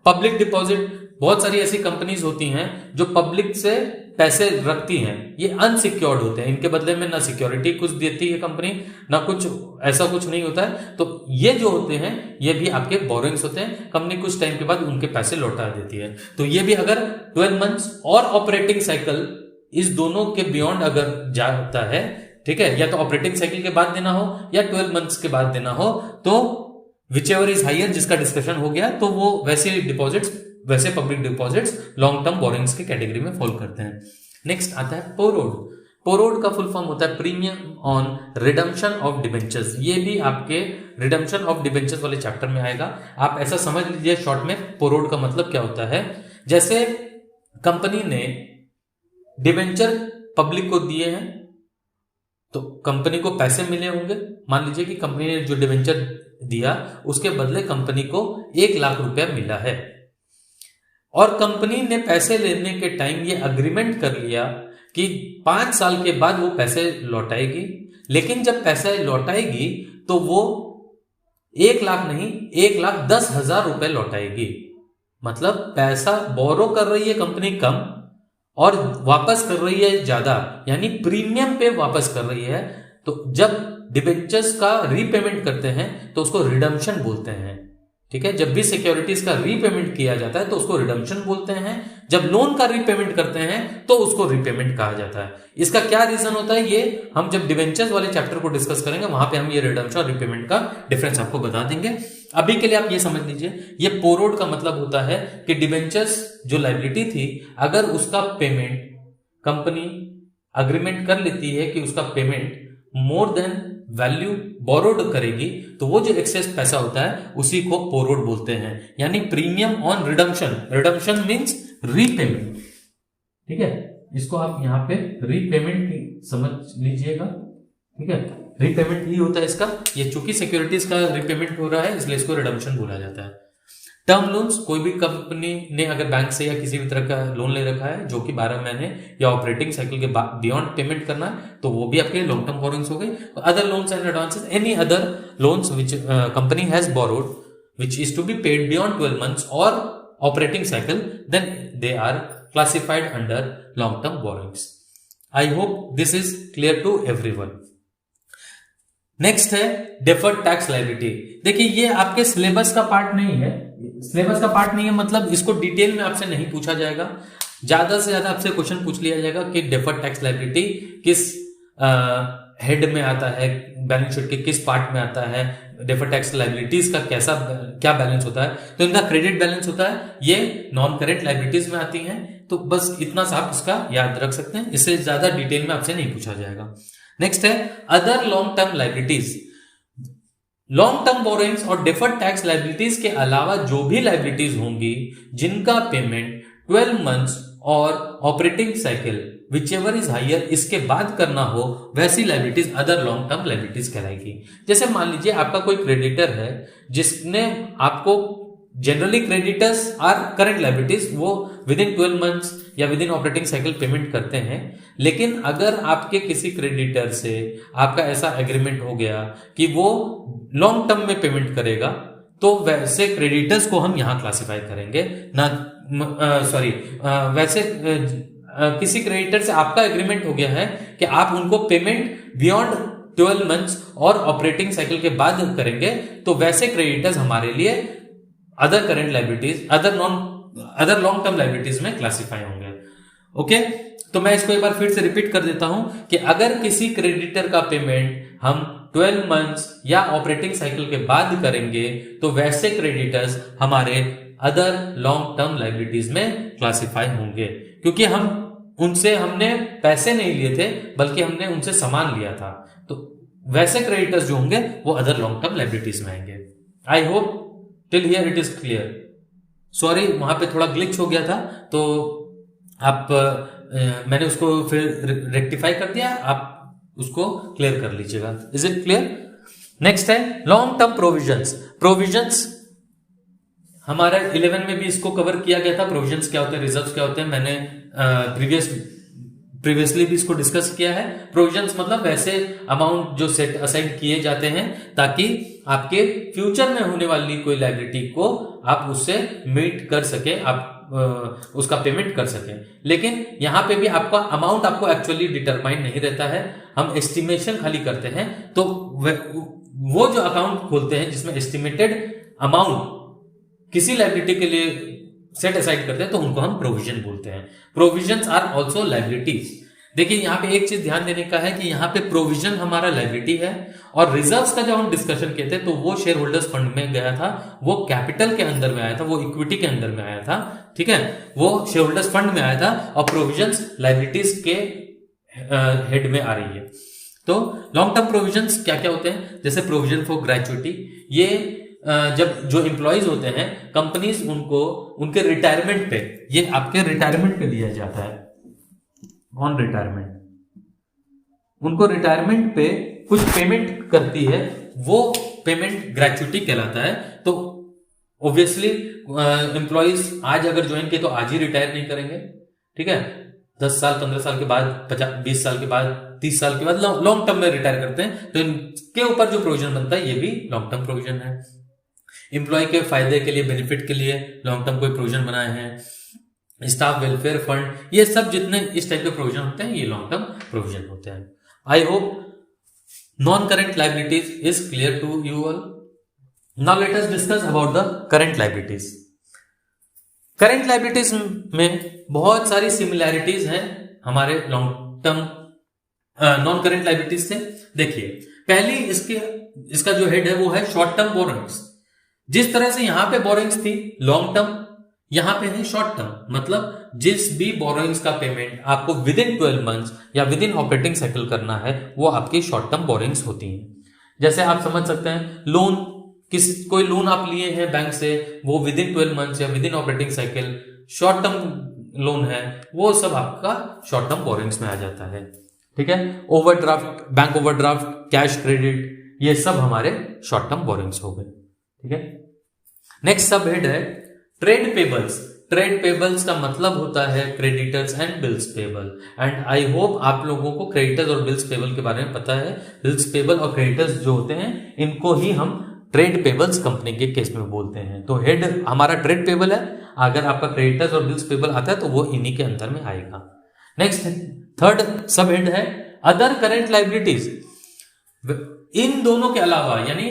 पब्लिक डिपॉजिट, बहुत सारी ऐसी कंपनीज होती हैं जो पब्लिक से पैसे रखती हैं, ये अनसिक्योर्ड होते हैं, इनके बदले में ना सिक्योरिटी कुछ देती है कंपनी, ना कुछ ऐसा कुछ नहीं होता है। तो ये जो होते हैं ये भी आपके बोरिंग्स होते हैं, कंपनी कुछ टाइम के बाद उनके पैसे लौटा देती है। तो ये भी अगर 12 मंथ्स और ऑपरेटिंग साइकिल, इस दोनों के बियॉन्ड अगर जाता है, ठीक है, या तो ऑपरेटिंग साइकिल के बाद देना हो या 12 मंथ्स के बाद देना हो, तो विच एवर इज हायर, जिसका डिस्कशन हो गया, तो वो वैसे डिपॉजिट्स, वैसे public deposits long term borrowings की कैटेगरी में फॉल करते हैं। नेक्स्ट आता है पोरोड। पोरोड का फुल फॉर्म होता है premium on redemption of debentures. ये भी आपके रिडम्पशन ऑफ डिबेंचर्स वाले चैप्टर में आएगा। आप ऐसा समझ लीजिए शॉर्ट में, पोरोड का मतलब क्या होता है, जैसे कंपनी ने डिबेंचर पब्लिक को दिए हैं, तो कंपनी को पैसे मिले होंगे, मान लीजिए कि कंपनी ने जो डिवेंचर दिया उसके बदले कंपनी को 1 लाख रुपया मिला है, और कंपनी ने पैसे लेने के टाइम ये अग्रीमेंट कर लिया कि 5 साल के बाद वो पैसे लौटाएगी। लेकिन जब पैसे लौटाएगी तो वो 1 लाख नहीं, 1,10,000 रुपए लौटाएगी। मतलब पैसा बोरो कर रही है कंपनी कम और वापस कर रही है ज्यादा, यानी प्रीमियम पे वापस कर रही है। तो जब डिबेंचर्स का रीपेमेंट करते हैं तो उसको रिडम्पशन बोलते हैं। ठीक है, जब भी सिक्योरिटीज का रीपेमेंट किया जाता है तो उसको रिडम्पशन बोलते हैं। जब लोन का रीपेमेंट करते हैं तो उसको रीपेमेंट कहा जाता है। इसका क्या रीजन होता है, ये हम जब डिवेंचर्स वाले चैप्टर को डिस्कस करेंगे वहां पे हम ये रिडम्पशन और रीपेमेंट का डिफरेंस आपको बता देंगे। अभी के लिए आप ये समझ लीजिए, ये पोरोड का मतलब होता है कि डिवेंचर्स जो लायबिलिटी थी, अगर उसका पेमेंट कंपनी अग्रीमेंट कर लेती है कि उसका payment more than value borrowed करेगी, तो वो जो एक्सेस पैसा होता है उसी को पोरोड बोलते हैं, यानी premium on redemption. Redemption means repayment. ठीक है, इसको आप यहां पे रीपेमेंट समझ लीजिएगा। ठीक है, रीपेमेंट ही होता है इसका। ये चूंकि सिक्योरिटीज का रीपेमेंट हो रहा है इसलिए इसको रिडम्पशन बोला जाता है। टर्म लोन्स, कोई भी कंपनी ने अगर बैंक से या किसी भी तरह का लोन ले रखा है जो कि 12 महीने या ऑपरेटिंग साइकिल के बियॉन्ड पेमेंट करना है, तो वो भी आपके लॉन्ग टर्म बोरोइंग्स हो गए। Other loans and advances, any other loans which company has borrowed which is to be paid beyond 12 months और operating cycle, then they are classified under long term borrowings. I hope this is clear to everyone. Next है deferred tax liability. देखिए ये आपके syllabus का part नहीं है, syllabus का part नहीं है मतलब इसको डिटेल में आपसे नहीं पूछा जाएगा। ज्यादा से ज्यादा आपसे क्वेश्चन पूछ लिया जाएगा कि डेफर्ड टैक्स लायबिलिटी किस हेड में आता है, बैलेंस शीट के किस पार्ट में आता है, डेफर्ड टैक्स लायबिलिटीज का क्या बैलेंस होता है। तो इनका क्रेडिट बैलेंस होता है, ये नॉन करेंट लायबिलिटीज में आती हैं। तो बस इतना सा आप इसका याद रख सकते हैं, इससे ज्यादा डिटेल में आपसे नहीं पूछा जाएगा। नेक्स्ट है other long term liabilities. Long term borrowings और डेफर्ड टैक्स लायबिलिटीज के अलावा जो भी लायबिलिटीज होंगी जिनका पेमेंट 12 मंथ्स और operating cycle whichever is higher इसके बाद करना हो, वैसी liabilities other long term liabilities कहलाएगी। जैसे मान लीजिए आपका कोई क्रेडिटर है जिसने आपको, generally creditors are current liabilities, वो विद इन 12 मंथ्स या within operating cycle payment करते हैं। लेकिन अगर आपके किसी क्रेडिटर से आपका ऐसा एग्रीमेंट हो गया कि वो लॉन्ग टर्म में पेमेंट करेगा, तो वैसे क्रेडिटर्स को हम यहां क्लासिफाई करेंगे ना। वैसे किसी क्रेडिटर से आपका एग्रीमेंट हो गया है कि आप उनको पेमेंट बियॉन्ड 12 मंथ्स और ऑपरेटिंग साइकिल के बाद करेंगे, तो वैसे क्रेडिटर्स हमारे लिए other current liabilities, other long term liabilities में क्लासिफाई होंगे। ओके, तो मैं इसको एक बार फिर से रिपीट कर देता हूं कि अगर किसी क्रेडिटर का पेमेंट हम 12 मंथ्स या ऑपरेटिंग साइकिल के बाद करेंगे, तो वैसे क्रेडिटर्स हमारे अदर लॉन्ग टर्म लायबिलिटीज में क्लासिफाई होंगे, क्योंकि हमने पैसे नहीं लिए थे बल्कि हमने उनसे सामान लिया था। तो वैसे क्रेडिटर्स जो होंगे वो अदर लॉन्ग टर्म लायबिलिटीज में आएंगे। I hope till here it is clear. Sorry, वहां पे थोड़ा ग्लिच हो गया था, तो आप मैंने उसको फिर रेक्टिफाई कर दिया, आप उसको क्लियर कर लीजिएगा। Is it clear? नेक्स्ट है लॉन्ग टर्म प्रोविजंस। हमारा 11 में भी इसको कवर किया गया था। प्रोविजंस क्या होते हैं, रिजर्व्स क्या होते हैं, मैंने प्रीवियसली भी इसको डिस्कस किया है। प्रोविजंस मतलब वैसे अमाउंट जो सेट असाइड किए जाते हैं ताकि आपके फ्यूचर में होने वाली कोई लायबिलिटी को आप उससे मीट कर सके, आप उसका पेमेंट कर सके। लेकिन यहां पे भी आपका अमाउंट आपको एक्चुअली डिटरमाइन नहीं रहता है, हम एस्टिमेशन खाली करते हैं। तो वो जो अकाउंट खोलते हैं जिसमें एस्टिमेटेड अमाउंट किसी लायबिलिटी के लिए सेट असाइड करते हैं, तो उनको हम प्रोविजन बोलते हैं। Provisions are also liabilities. देखिए यहाँ पे एक चीज ध्यान देने का है कि यहाँ पे प्रोविजन हमारा लायबिलिटी है, और रिजर्व्स का जब हम डिस्कशन किए थे तो वो शेयर होल्डर्स फंड में गया था, वो कैपिटल के अंदर में आया था, वो इक्विटी के अंदर में आया था। ठीक है, वो शेयर होल्डर्स फंड में आया था, और प्रोविजंस लायबिलिटीज के हेड में आ रही है। तो लॉन्ग टर्म प्रोविजंस क्या क्या होते हैं, जैसे प्रोविजन फॉर ग्रेचुइटी, ये जब जो एम्प्लॉइज होते हैं कंपनीज उनको उनके रिटायरमेंट पे, ये आपके रिटायरमेंट पे दिया जाता है, ऑन रिटायरमेंट। उनको रिटायरमेंट पे कुछ पेमेंट करती है, वो पेमेंट ग्रेच्युटी कहलाता है। तो ऑब्वियसली एम्प्लॉइज आज अगर ज्वाइन किए तो आज ही रिटायर नहीं करेंगे, ठीक है। 10 साल 15 साल के बाद 20 साल के बाद 30 साल के बाद लॉन्ग टर्म में रिटायर करते हैं, तो इनके ऊपर जो प्रोविजन बनता है ये भी लॉन्ग टर्म प्रोविजन है। एम्प्लॉय के फायदे के लिए, बेनिफिट के लिए लॉन्ग टर्म कोई प्रोविजन बनाए हैं। स्टाफ वेलफेयर फंड, ये सब जितने इस टाइप के प्रोविजन होते हैं ये लॉन्ग टर्म प्रोविजन होते हैं। I hope non current liabilities is clear to you all. Now let us discuss about the current liabilities. Current liabilities में बहुत सारी सिमिलैरिटीज हैं हमारे long term non current liabilities से। देखिए, पहली इसका जो हेड है वो है शॉर्ट टर्म बोरोइंग्स। जिस तरह से यहां पे बोरोइंग्स थी लॉन्ग टर्म, यहां पे है शॉर्ट टर्म। मतलब जिस भी बोरोइंग्स का पेमेंट आपको विद इन 12 मंथ्स या विद इन ऑपरेटिंग साइकिल करना है वो आपकी शॉर्ट टर्म बोरोइंग्स होती हैं। जैसे आप समझ सकते हैं, लोन, कोई लोन आप लिए हैं बैंक से, वो विद इन 12 मंथ्स या within operating cycle short term loan है, वो सब आपका शॉर्ट टर्म बोरोइंग्स में आ जाता है, ठीक है। Overdraft, bank overdraft, cash credit, ये सब हमारे शॉर्ट टर्म बोरोइंग्स हो गए, ठीक है। नेक्स्ट सब हेड है ट्रेड पेबल्स। ट्रेड पेबल्स का मतलब होता है creditors and bills payable. And I hope आप लोगों को क्रेडिटर्स और बिल्स पेबल के बारे में पता है। बिल्स पेबल और क्रेडिटर्स जो होते हैं इनको ही हम ट्रेड पेबल्स कंपनी के केस में बोलते हैं। तो हेड हमारा ट्रेड पेबल है, अगर आपका क्रेडिटर्स और बिल्स पेबल आता है तो वो इन्हीं के अंदर में आएगा। नेक्स्ट थर्ड सब हेड है अदर करेंट लाइबिलिटीज। इन दोनों के अलावा यानी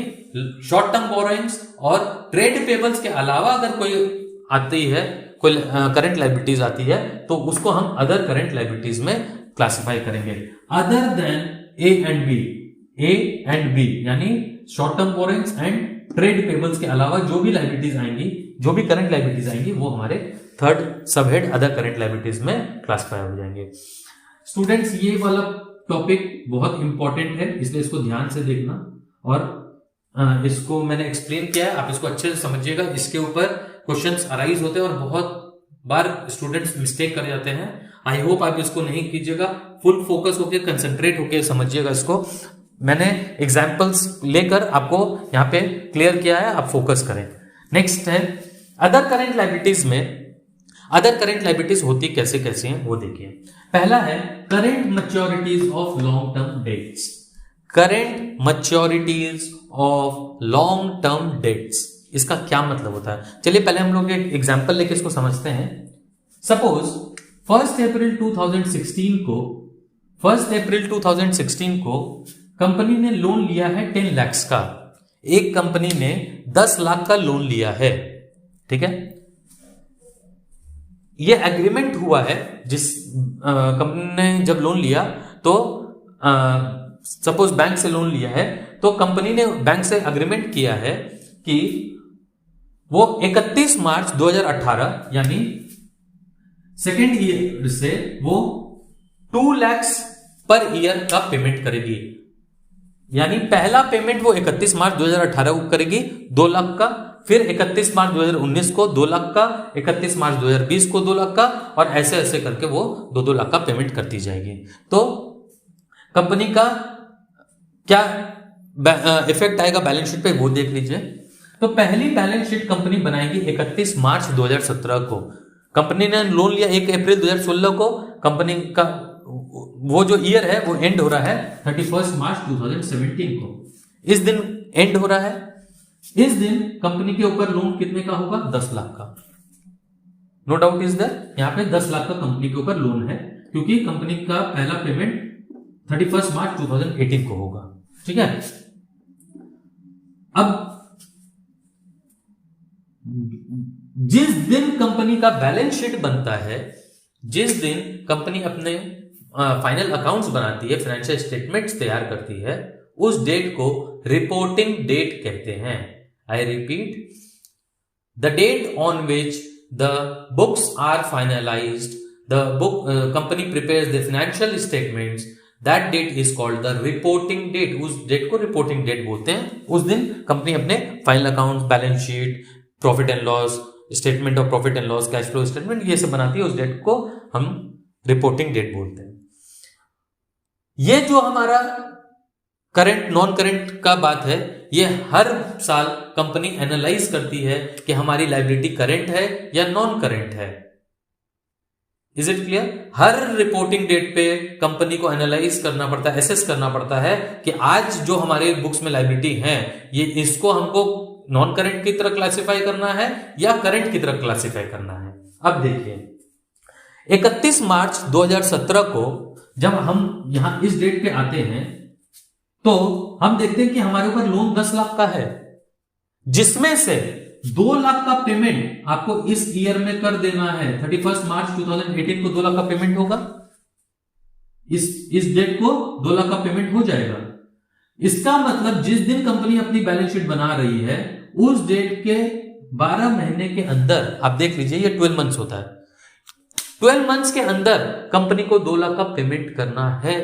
शॉर्ट टर्म बोरोइंग्स और ट्रेड पेबल्स के अलावा अगर कोई आती है, कोई करंट लाइबिलिटीज आती है तो उसको हम अदर करंट लाइबिलिटीज में क्लासिफाई करेंगे। Other than A and B, A and B यानी short term borrowings and trade payables के अलावा जो भी लाइबिलिटीज आएंगी, जो भी करंट लाइबिलिटीज आएंगी वो हमारे थर्ड सब हेड अदर करंट लाइबिलिटीज में क्लासिफाई हो जाएंगे। स्टूडेंट्स, ये वाला टॉपिक बहुत इंपॉर्टेंट है, इसलिए इसको ध्यान से देखना और इसको मैंने एक्सप्लेन किया है, आप इसको अच्छे से समझिएगा। इसके ऊपर क्वेश्चंस अराइज होते हैं और बहुत बार स्टूडेंट्स मिस्टेक कर जाते हैं। आई होप आप इसको नहीं कीजिएगा, फुल फोकस होकर कंसंट्रेट होकर समझिएगा इसको। मैंने एग्जाम्पल्स लेकर आपको यहाँ पे क्लियर किया है, आप फोकस करें। नेक्स्ट है अदर करेंट लाइबिलिटीज में। अदर करेंट लाइबिलिटीज होती कैसे कैसे हैं वो देखिए। पहला है current मैच्योरिटीज of long term dates. Current मैच्योरिटीज of long term dates, इसका क्या मतलब होता है? चलिए पहले हम लोग एक एग्जांपल लेके इसको समझते हैं। सपोज 1 अप्रैल 2016 को कंपनी ने लोन लिया है 10 लाख का। एक कंपनी ने 10 लाख का लोन लिया है, ठीक है। यह एग्रीमेंट हुआ है, जिस कंपनी ने जब लोन लिया तो सपोज बैंक से लोन लिया है तो कंपनी ने बैंक से एग्रीमेंट किया है कि वो 31 मार्च 2018 यानी सेकेंड ईयर से वो 2 लाख पर ईयर का पेमेंट करेगी। यानी पहला पेमेंट वो 31 मार्च 2018 को करेगी 2 लाख का, फिर 31 मार्च 2019 को 2 लाख का, 31 मार्च 2020 को 2 लाख का, और ऐसे ऐसे करके वो 2-2 लाख का पेमेंट करती जाएगी। तो कंपनी का क्या इफेक्ट आएगा बैलेंस शीट पे वो देख लीजिए। तो पहली बैलेंस शीट कंपनी बनाएगी 31 मार्च 2017 को। कंपनी ने लोन लिया 1 अप्रैल 2016 को, कंपनी का वो जो ईयर है वो एंड हो रहा है 31 मार्च 2017 को। इस दिन एंड हो रहा है, इस दिन कंपनी के ऊपर लोन कितने का होगा? 10 लाख का। नो डाउट इज दैट यहां पे 10 लाख का कंपनी के ऊपर लोन है, क्योंकि कंपनी का पहला पेमेंट 31 मार्च 2018 को होगा, ठीक है। अब जिस दिन कंपनी का बैलेंस शीट बनता है, जिस दिन कंपनी अपने फाइनल अकाउंट्स बनाती है, फाइनेंशियल स्टेटमेंट्स तैयार करती है, उस डेट को रिपोर्टिंग डेट कहते हैं। I repeat, the date on which the books are finalised, the book company prepares the financial statements, that date is called the reporting date. उस डेट को रिपोर्टिंग डेट बोलते हैं। उस दिन कंपनी अपने final accounts, balance sheet, profit and loss statement of profit and loss, cash flow statement, ये सब बनाती है। उस डेट को हम रिपोर्टिंग डेट बोलते हैं। ये जो हमारा करंट नॉन करंट का बात है, ये हर साल कंपनी एनालाइज करती है कि हमारी लायबिलिटी करंट है या नॉन करंट है। Is it clear? हर रिपोर्टिंग डेट पे कंपनी को एनालाइज करना पड़ता है, एसेस करना पड़ता है कि आज जो हमारे बुक्स में लायबिलिटी है, ये इसको हमको नॉन करंट की तरह क्लासिफाई करना है या करंट की तरह क्लासिफाई करना है। अब देखिए 31 मार्च 2017 को जब हम यहां इस डेट पे आते हैं तो हम देखते हैं कि हमारे ऊपर लोन 10 लाख का है, जिसमें से 2 लाख का पेमेंट आपको इस ईयर में कर देना है। 31 मार्च 2018 को 2 लाख का पेमेंट होगा, इस डेट को 2 लाख का पेमेंट हो जाएगा। इसका मतलब जिस दिन कंपनी अपनी बैलेंस शीट बना रही है उस डेट के 12 महीने के अंदर, आप देख लीजिए ये 12 मंथ्स होता है, 12 मंथ्स के अंदर कंपनी को 2 लाख का पेमेंट करना है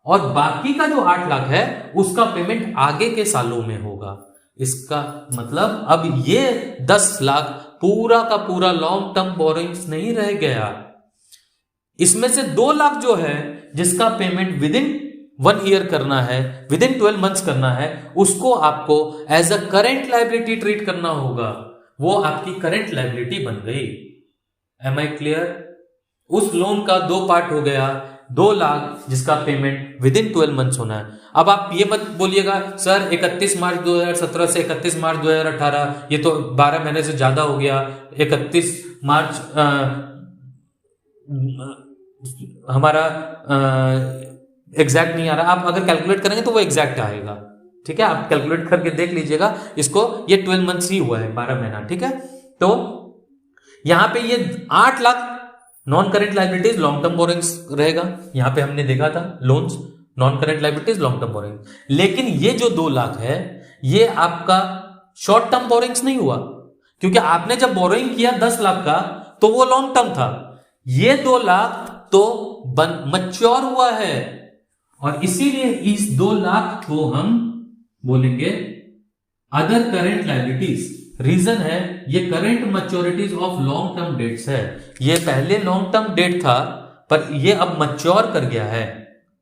और बाकी का जो 8 लाख है उसका पेमेंट आगे के सालों में होगा। इसका मतलब अब ये 10 लाख पूरा का पूरा लॉन्ग टर्म बोरोइंग्स नहीं रह गया। इसमें से 2 लाख जो है जिसका पेमेंट विद इन 1 ईयर करना है, विद इन 12 मंथ्स करना है, उसको आपको as a current liability treat करना होगा। वो आपकी करेंट लायबिलिटी बन गई। Am I clear? उस लोन का 2 पार्ट हो गया, 2 लाख जिसका पेमेंट विद इन 12 मंथ्स होना है। अब आप ये मत बोलिएगा सर 31 मार्च 2017 से 31 मार्च 2018 ये तो 12 महीने से ज्यादा हो गया, 31 मार्च हमारा एग्जैक्ट नहीं आ रहा। आप अगर कैलकुलेट करेंगे तो वो एग्जैक्ट आएगा, ठीक है? आप कैलकुलेट करके देख लीजिएगा इसको, ये 12 मंथ्स ही हुआ है, 12 महीना, ठीक है? तो यहां पे ये 8 lakh non current liabilities long term borrowings रहेगा। यहां पे हमने देखा था loans non current liabilities long term borrowings, लेकिन ये जो 2 लाख है ये आपका शॉर्ट टर्म बोरिंग्स नहीं हुआ, क्योंकि आपने जब बोरोइंग किया 10 लाख का तो वो लॉन्ग टर्म था। ये 2 लाख तो मैच्योर हुआ है और इसीलिए इस 2 लाख को हम बोलेंगे अदर करेंट लायबिलिटीज। रीजन है ये current maturities of long term dates है। ये पहले लॉन्ग टर्म डेट था पर ये अब मैच्योर कर गया है।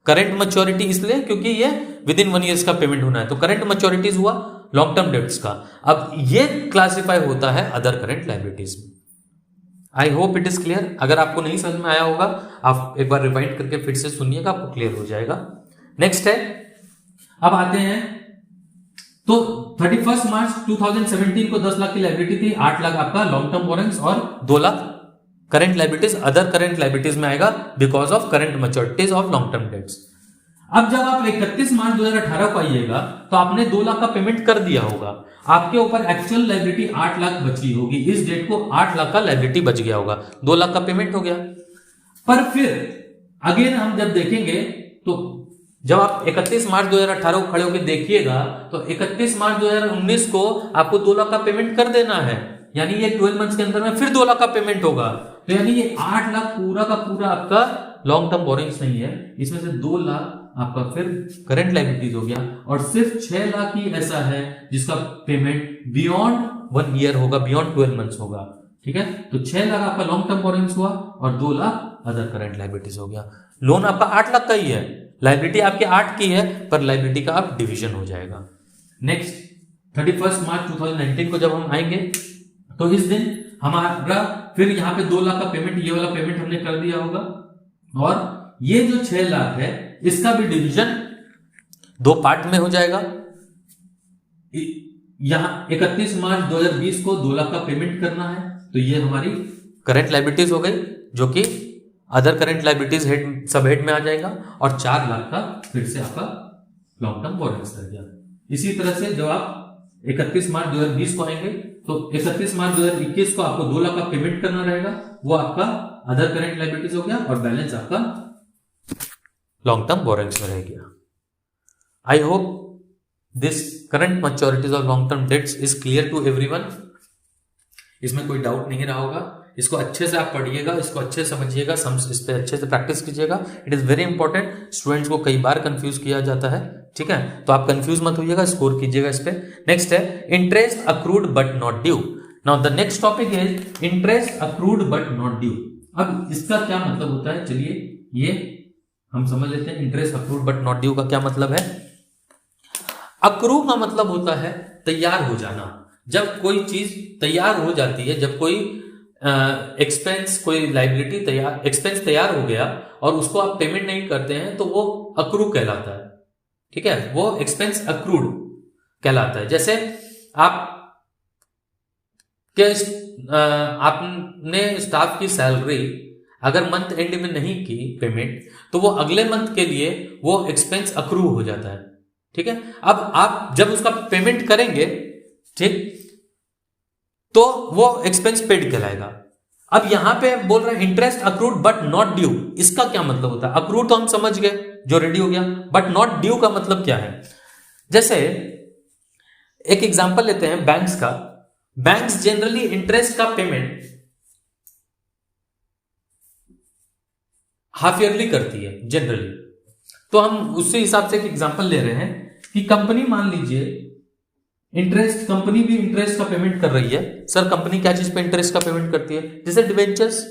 करंट मैच्योरिटी इसलिए क्योंकि ये विद इन 1 ईयर का पेमेंट होना है, तो करंट मैच्योरिटीज हुआ लॉन्ग टर्म डेट्स का। अब ये क्लासिफाई होता है अदर करंट लायबिलिटीज में। आई होप इट इज क्लियर। अगर आपको नहीं समझ में आया होगा आप एक बार रिवाइंड करके फिर से सुनिएगा, आपको क्लियर हो जाएगा। नेक्स्ट है, अब आते हैं तो 31 मार्च 2017 को 10 लाख की लायबिलिटी थी, 8 लाख आपका लॉन्ग टर्म बोरोइंग्स और 2 lakh current liabilities other current liabilities में आएगा because of current maturities of long term dates. अब जब आप 31 मार्च 2018 को आइएगा तो आपने 2 लाख का पेमेंट कर दिया होगा, आपके ऊपर एक्चुअल लायबिलिटी 8 लाख बची होगी। इस डेट को 8 लाख का लायबिलिटी बच गया होगा, 2 लाख का पेमेंट हो गया। पर फिर अगेन हम जब देखेंगे तो जब आप 31 मार्च 2018 को खड़े होकर देखिएगा तो 31 मार्च 2019 को आपको 2 लाख का पेमेंट कर देना है, यानी ये 12 मंथ्स के अंदर में फिर 2 लाख का पेमेंट होगा। तो यानी ये 8 लाख पूरा का पूरा आपका लॉन्ग टर्म बोरिंग्स नहीं है, इसमें से 2 लाख आपका फिर करंट लायबिलिटीज हो गया और सिर्फ 6 लाख ही ऐसा है जिसका पेमेंट बियॉन्ड 1 ईयर होगा, बियॉन्ड 12 मंथ्स होगा, ठीक है? तो 6 लाख आपका लॉन्ग टर्म बोरिंग्स हुआ और 2 लाख अदर करंट लायबिलिटीज हो गया। लोन आपका 8 लाख का ही है, लायबिलिटी आपकी 8 की है, पर लायबिलिटी का अब डिवीजन हो जाएगा। नेक्स्ट 31 मार्च 2019 को जब हम आएंगे तो इस दिन हमारा फिर यहां पे 2 लाख का पेमेंट, ये वाला पेमेंट हमने कर दिया होगा और ये जो 6 लाख है इसका भी डिवीजन 2 पार्ट में हो जाएगा। यहां 31 मार्च 2020 को 2 लाख का पेमेंट करना है, तो ये हमारी करंट लायबिलिटीज हो गई जो कि अदर करंट लायबिलिटीज हेड सब हेड में आ जाएगा और 4 लाख का फिर से आपका लॉन्ग टर्म बोरिंग्स रह गया। इसी तरह से जब आप 31 मार्च 2020 को आएंगे तो 31 मार्च 2021 को आपको 2 लाख का पेमेंट करना रहेगा, वो आपका अदर करंट लायबिलिटीज हो गया और बैलेंस आपका लॉन्ग टर्म बोरिंग्स में रह गया। I hope this current maturities of long term debts is clear to everyone. इसमें कोई डाउट नहीं रहा होगा। इसको अच्छे से आप पढ़िएगा, इसको अच्छे से समझिएगा, इस पे अच्छे से प्रैक्टिस कीजिएगा। It is very important. Students को कई बार कंफ्यूज किया जाता है, ठीक है? तो आप कंफ्यूज मत होइएगा, स्कोर कीजिएगा इस पे। नेक्स्ट है interest accrued but not due. Now the next topic is interest accrued but not due. अब इसका क्या मतलब होता है, चलिए ये हम समझ लेते हैं interest accrued but not due का क्या मतलब है। अक्रू का मतलब होता है तैयार हो जाना। जब कोई चीज तैयार हो जाती है, जब कोई एक्सपेंस, कोई लाइबिलिटी तैयार, एक्सपेंस तैयार हो गया और उसको आप पेमेंट नहीं करते हैं तो वो अक्रू कहलाता है। ठीक है, वो एक्सपेंस अक्रूड कहलाता है। जैसे आप आपने स्टाफ की सैलरी अगर मंथ एंड में नहीं की पेमेंट, तो वो अगले मंथ के लिए वो एक्सपेंस अक्रू हो जाता है। ठीक है, अब आप जब उसका पेमेंट करेंगे, ठीक, तो वो एक्सपेंस पेड कहलाएगा। अब यहां पे बोल रहे हैं interest accrued but not due, इसका क्या मतलब होता है? अक्रूड तो हम समझ गए, जो रेडी हो गया, बट नॉट ड्यू का मतलब क्या है? जैसे एक एग्जांपल लेते हैं बैंक्स का। बैंक्स जनरली इंटरेस्ट का पेमेंट हाफ ईयरली करती है जनरली। तो हम उसी हिसाब से एक एग्जांपल ले रहे हैं कि कंपनी, मान लीजिए इंटरेस्ट, कंपनी भी इंटरेस्ट का पेमेंट कर रही है। सर कंपनी क्या चीज पे इंटरेस्ट का पेमेंट करती है? जैसे डिवेंचर्स,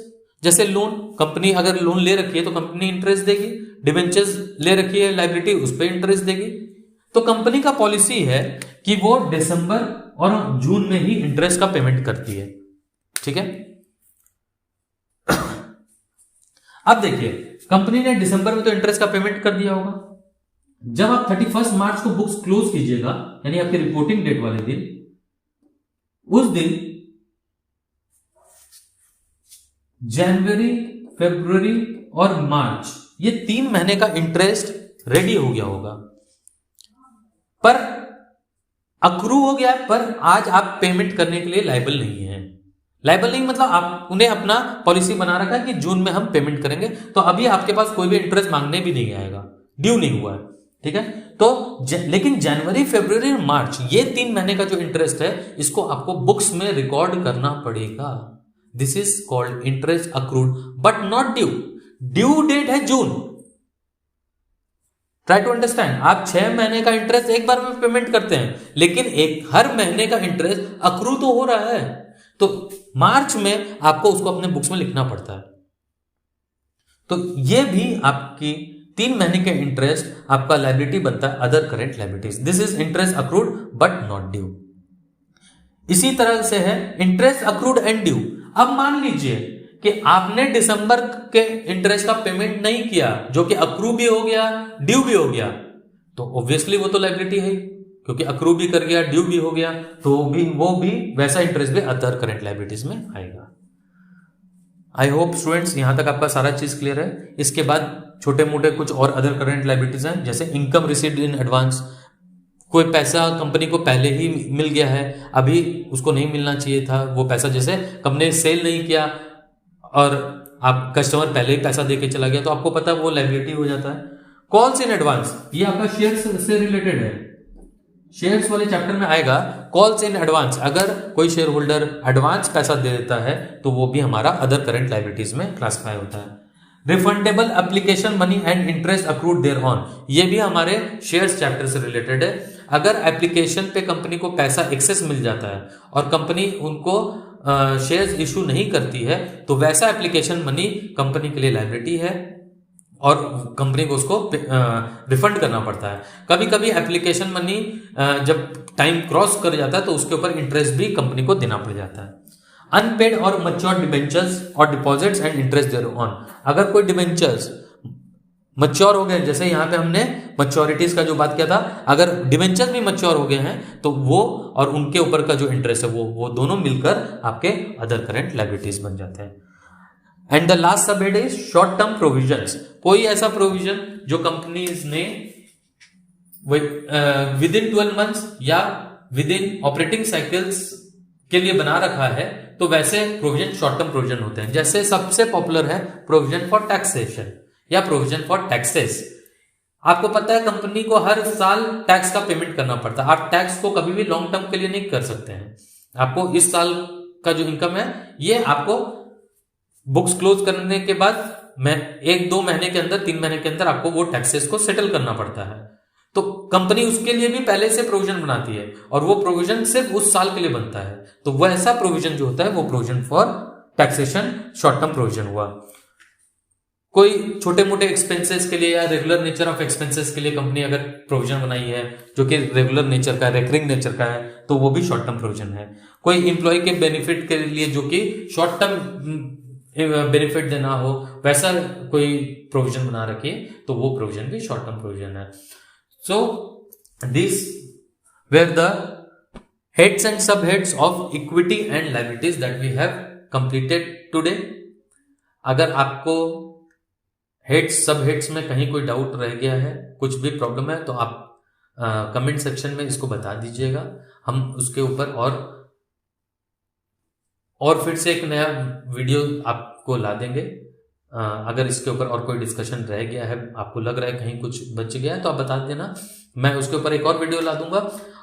जैसे लोन, कंपनी अगर लोन ले रखी है तो कंपनी इंटरेस्ट देगी, डिवेंचर्स ले रखी है लाइबिलिटी, उस पर इंटरेस्ट देगी। तो कंपनी का पॉलिसी है कि वो दिसंबर और जून में ही इंटरेस्ट का पेमेंट करती है। ठीक है, अब देखिए कंपनी ने दिसंबर में तो इंटरेस्ट का पेमेंट कर दिया होगा। जब आप 31 मार्च को बुक्स क्लोज कीजिएगा, यानी आपके रिपोर्टिंग डेट वाले दिन, उस दिन जनवरी, फरवरी और मार्च, ये 3 महीने का इंटरेस्ट रेडी हो गया होगा, पर अक्रू हो गया, पर आज आप पेमेंट करने के लिए लायबल नहीं है। लायबल नहीं मतलब आप उन्हें अपना पॉलिसी बना रखा है कि जून में हम पेमेंट करेंगे, तो अभी आपके पास कोई भी इंटरेस्ट मांगने भी नहीं आएगा, ड्यू नहीं हुआ है। ठीक है, तो लेकिन जनवरी, फरवरी और मार्च, ये 3 महीने का जो इंटरेस्ट है, इसको आपको बुक्स में रिकॉर्ड करना पड़ेगा। This is called interest accrued but not due. Due date है जून। Try to understand. आप 6 महीने का इंटरेस्ट एक बार में पेमेंट करते हैं, लेकिन हर महीने का इंटरेस्ट अक्रू तो हो रहा है, तो मार्च में आपको उसको अपने बुक्स में लिखना पड़ता है। तो ये भी आपकी 3 महीने का इंटरेस्ट आपका लायबिलिटी बनता है, other current liabilities. This is interest accrued but not due. इसी तरह से है इंटरेस्ट अक्रूड एंड ड्यू। अब मान लीजिए कि आपने दिसंबर के इंटरेस्ट का पेमेंट नहीं किया, जो कि अक्रू भी हो गया, ड्यू भी हो गया, तो ऑब्वियसली वो तो लायबिलिटी है, क्योंकि अक्रू भी कर गया, ड्यू भी हो गया, तो वो भी वैसा इंटरेस्ट भी अदर करंट लायबिलिटीज में आएगा। आई होप स्टूडेंट्स यहां तक आपका सारा चीज क्लियर है। इसके बाद छोटे मोटे कुछ और अदर करंट लायबिलिटीज हैं, जैसे इनकम रिसीव्ड इन एडवांस। कोई पैसा कंपनी को पहले ही मिल गया है, अभी उसको नहीं मिलना चाहिए था वो पैसा, जैसे कंपनी ने सेल नहीं किया और आप कस्टमर पहले ही पैसा देके चला गया, तो आपको पता है वो लायबिलिटी हो जाता है। कॉल्स इन एडवांस, ये आपका शेयर्स से रिलेटेड है, शेयर्स वाले चैप्टर में आएगा। कॉल्स इन एडवांस, अगर कोई शेयर होल्डर एडवांस पैसा दे देता है तो वो भी हमारा अदर करंट लायबिलिटीज में क्लासिफाई होता है। Refundable application money and interest accrued thereon, ये भी हमारे शेयर्स चैप्टर से रिलेटेड है। अगर एप्लीकेशन पे कंपनी को पैसा एक्सेस मिल जाता है और कंपनी उनको शेयर्स इशू नहीं करती है, तो वैसा एप्लीकेशन मनी कंपनी के लिए लायबिलिटी है और कंपनी को उसको रिफंड करना पड़ता है। कभी कभी एप्लीकेशन मनी जब टाइम क्रॉस कर जाता है तो उसके ऊपर इंटरेस्ट भी कंपनी को देना पड़ जाता है। अनपेड और मच्योर डिबेंचर्स और deposits and interest thereon, अगर कोई डिबेंचर्स मच्योर हो गए, जैसे यहां पे हमने मच्योरिटीज का जो बात किया था, अगर डिबेंचर्स भी मच्योर हो गए हैं तो वो और उनके ऊपर का जो इंटरेस्ट है वो दोनों मिलकर आपके अदर करंट लायबिलिटीज बन जाते हैं। एंड द लास्ट सब head is short term provisions, कोई ऐसा प्रोविजन जो कंपनीज ने विद इन 12 मंथ्स या विद इन ऑपरेटिंग साइकिल्स के लिए बना रखा है, तो वैसे प्रोविजन शॉर्ट टर्म प्रोविजन होते हैं। जैसे सबसे पॉपुलर है प्रोविजन फॉर टैक्सेशन या प्रोविजन फॉर टैक्सेस। आपको पता है कंपनी को हर साल टैक्स का पेमेंट करना पड़ता है। आप टैक्स को कभी भी लॉन्ग टर्म के लिए नहीं कर सकते हैं। आपको इस साल का जो इनकम है ये आपको बुक्स क्लोज करने के बाद 1-2 महीने के अंदर, 3 महीने के अंदर आपको वो टैक्सेस को सेटल करना पड़ता है। तो कंपनी उसके लिए भी पहले से प्रोविजन बनाती है और वो प्रोविजन सिर्फ उस साल के लिए बनता है। तो वो ऐसा प्रोविजन जो होता है वो provision for taxation short term provision हुआ। कोई छोटे मोटे एक्सपेंसेस के लिए या रेगुलर नेचर ऑफ एक्सपेंसेस के लिए कंपनी अगर प्रोविजन बनाई है जो कि रेगुलर नेचर का, रेकरिंग नेचर का है, तो वो भी शॉर्ट टर्म प्रोविजन है। कोई इंप्लॉय के बेनिफिट के लिए जो कि शॉर्ट टर्म बेनिफिट देना हो, वैसा कोई प्रोविजन बना रखिए, तो वो प्रोविजन भी शॉर्ट टर्म प्रोविजन है। So this were the heads and subheads of equity and liabilities that we have completed today। अगर आपको हेड्स सब हेड्स में कहीं कोई डाउट रह गया है, कुछ भी प्रॉब्लम है, तो आप कमेंट सेक्शन में इसको बता दीजिएगा। हम उसके ऊपर और फिर से एक नया वीडियो आपको ला देंगे। अगर इसके ऊपर और कोई डिस्कशन रह गया है, आपको लग रहा है कहीं कुछ बच गया है, तो आप बता देना, मैं उसके ऊपर एक और वीडियो ला दूंगा।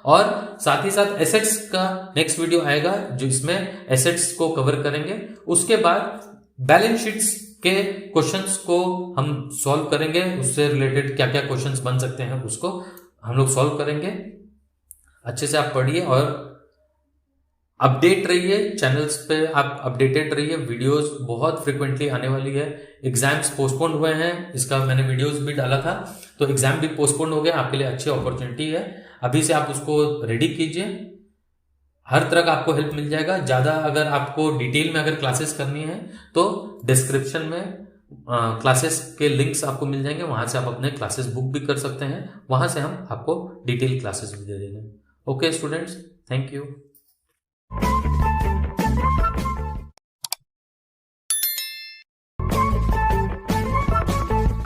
और साथ ही साथ एसेट्स का नेक्स्ट वीडियो आएगा जो इसमें एसेट्स को कवर करेंगे। उसके बाद बैलेंस शीट्स के क्वेश्चंस को हम सॉल्व करेंगे, उससे रिलेटेड क्या क्या क्वेश्चंस बन सकते हैं उसको हम लोग सॉल्व करेंगे। अच्छे से आप पढ़िए और अपडेट रहिए, चैनल्स पे आप अपडेटेड रहिए। वीडियोस बहुत फ्रिक्वेंटली आने वाली है। एग्जाम्स पोस्टपोन हुए हैं, इसका मैंने वीडियोस भी डाला था, तो एग्जाम भी पोस्टपोन हो गया। आपके लिए अच्छी अपॉर्चुनिटी है, अभी से आप उसको रेडी कीजिए। हर तरह का आपको हेल्प मिल जाएगा। ज्यादा अगर आपको डिटेल में अगर क्लासेस करनी है तो डिस्क्रिप्शन में क्लासेस के लिंक्स आपको मिल जाएंगे, वहां से आप अपने क्लासेस बुक भी कर सकते हैं। वहां से हम आपको डिटेल क्लासेस भी दे देंगे। Okay students, thank you.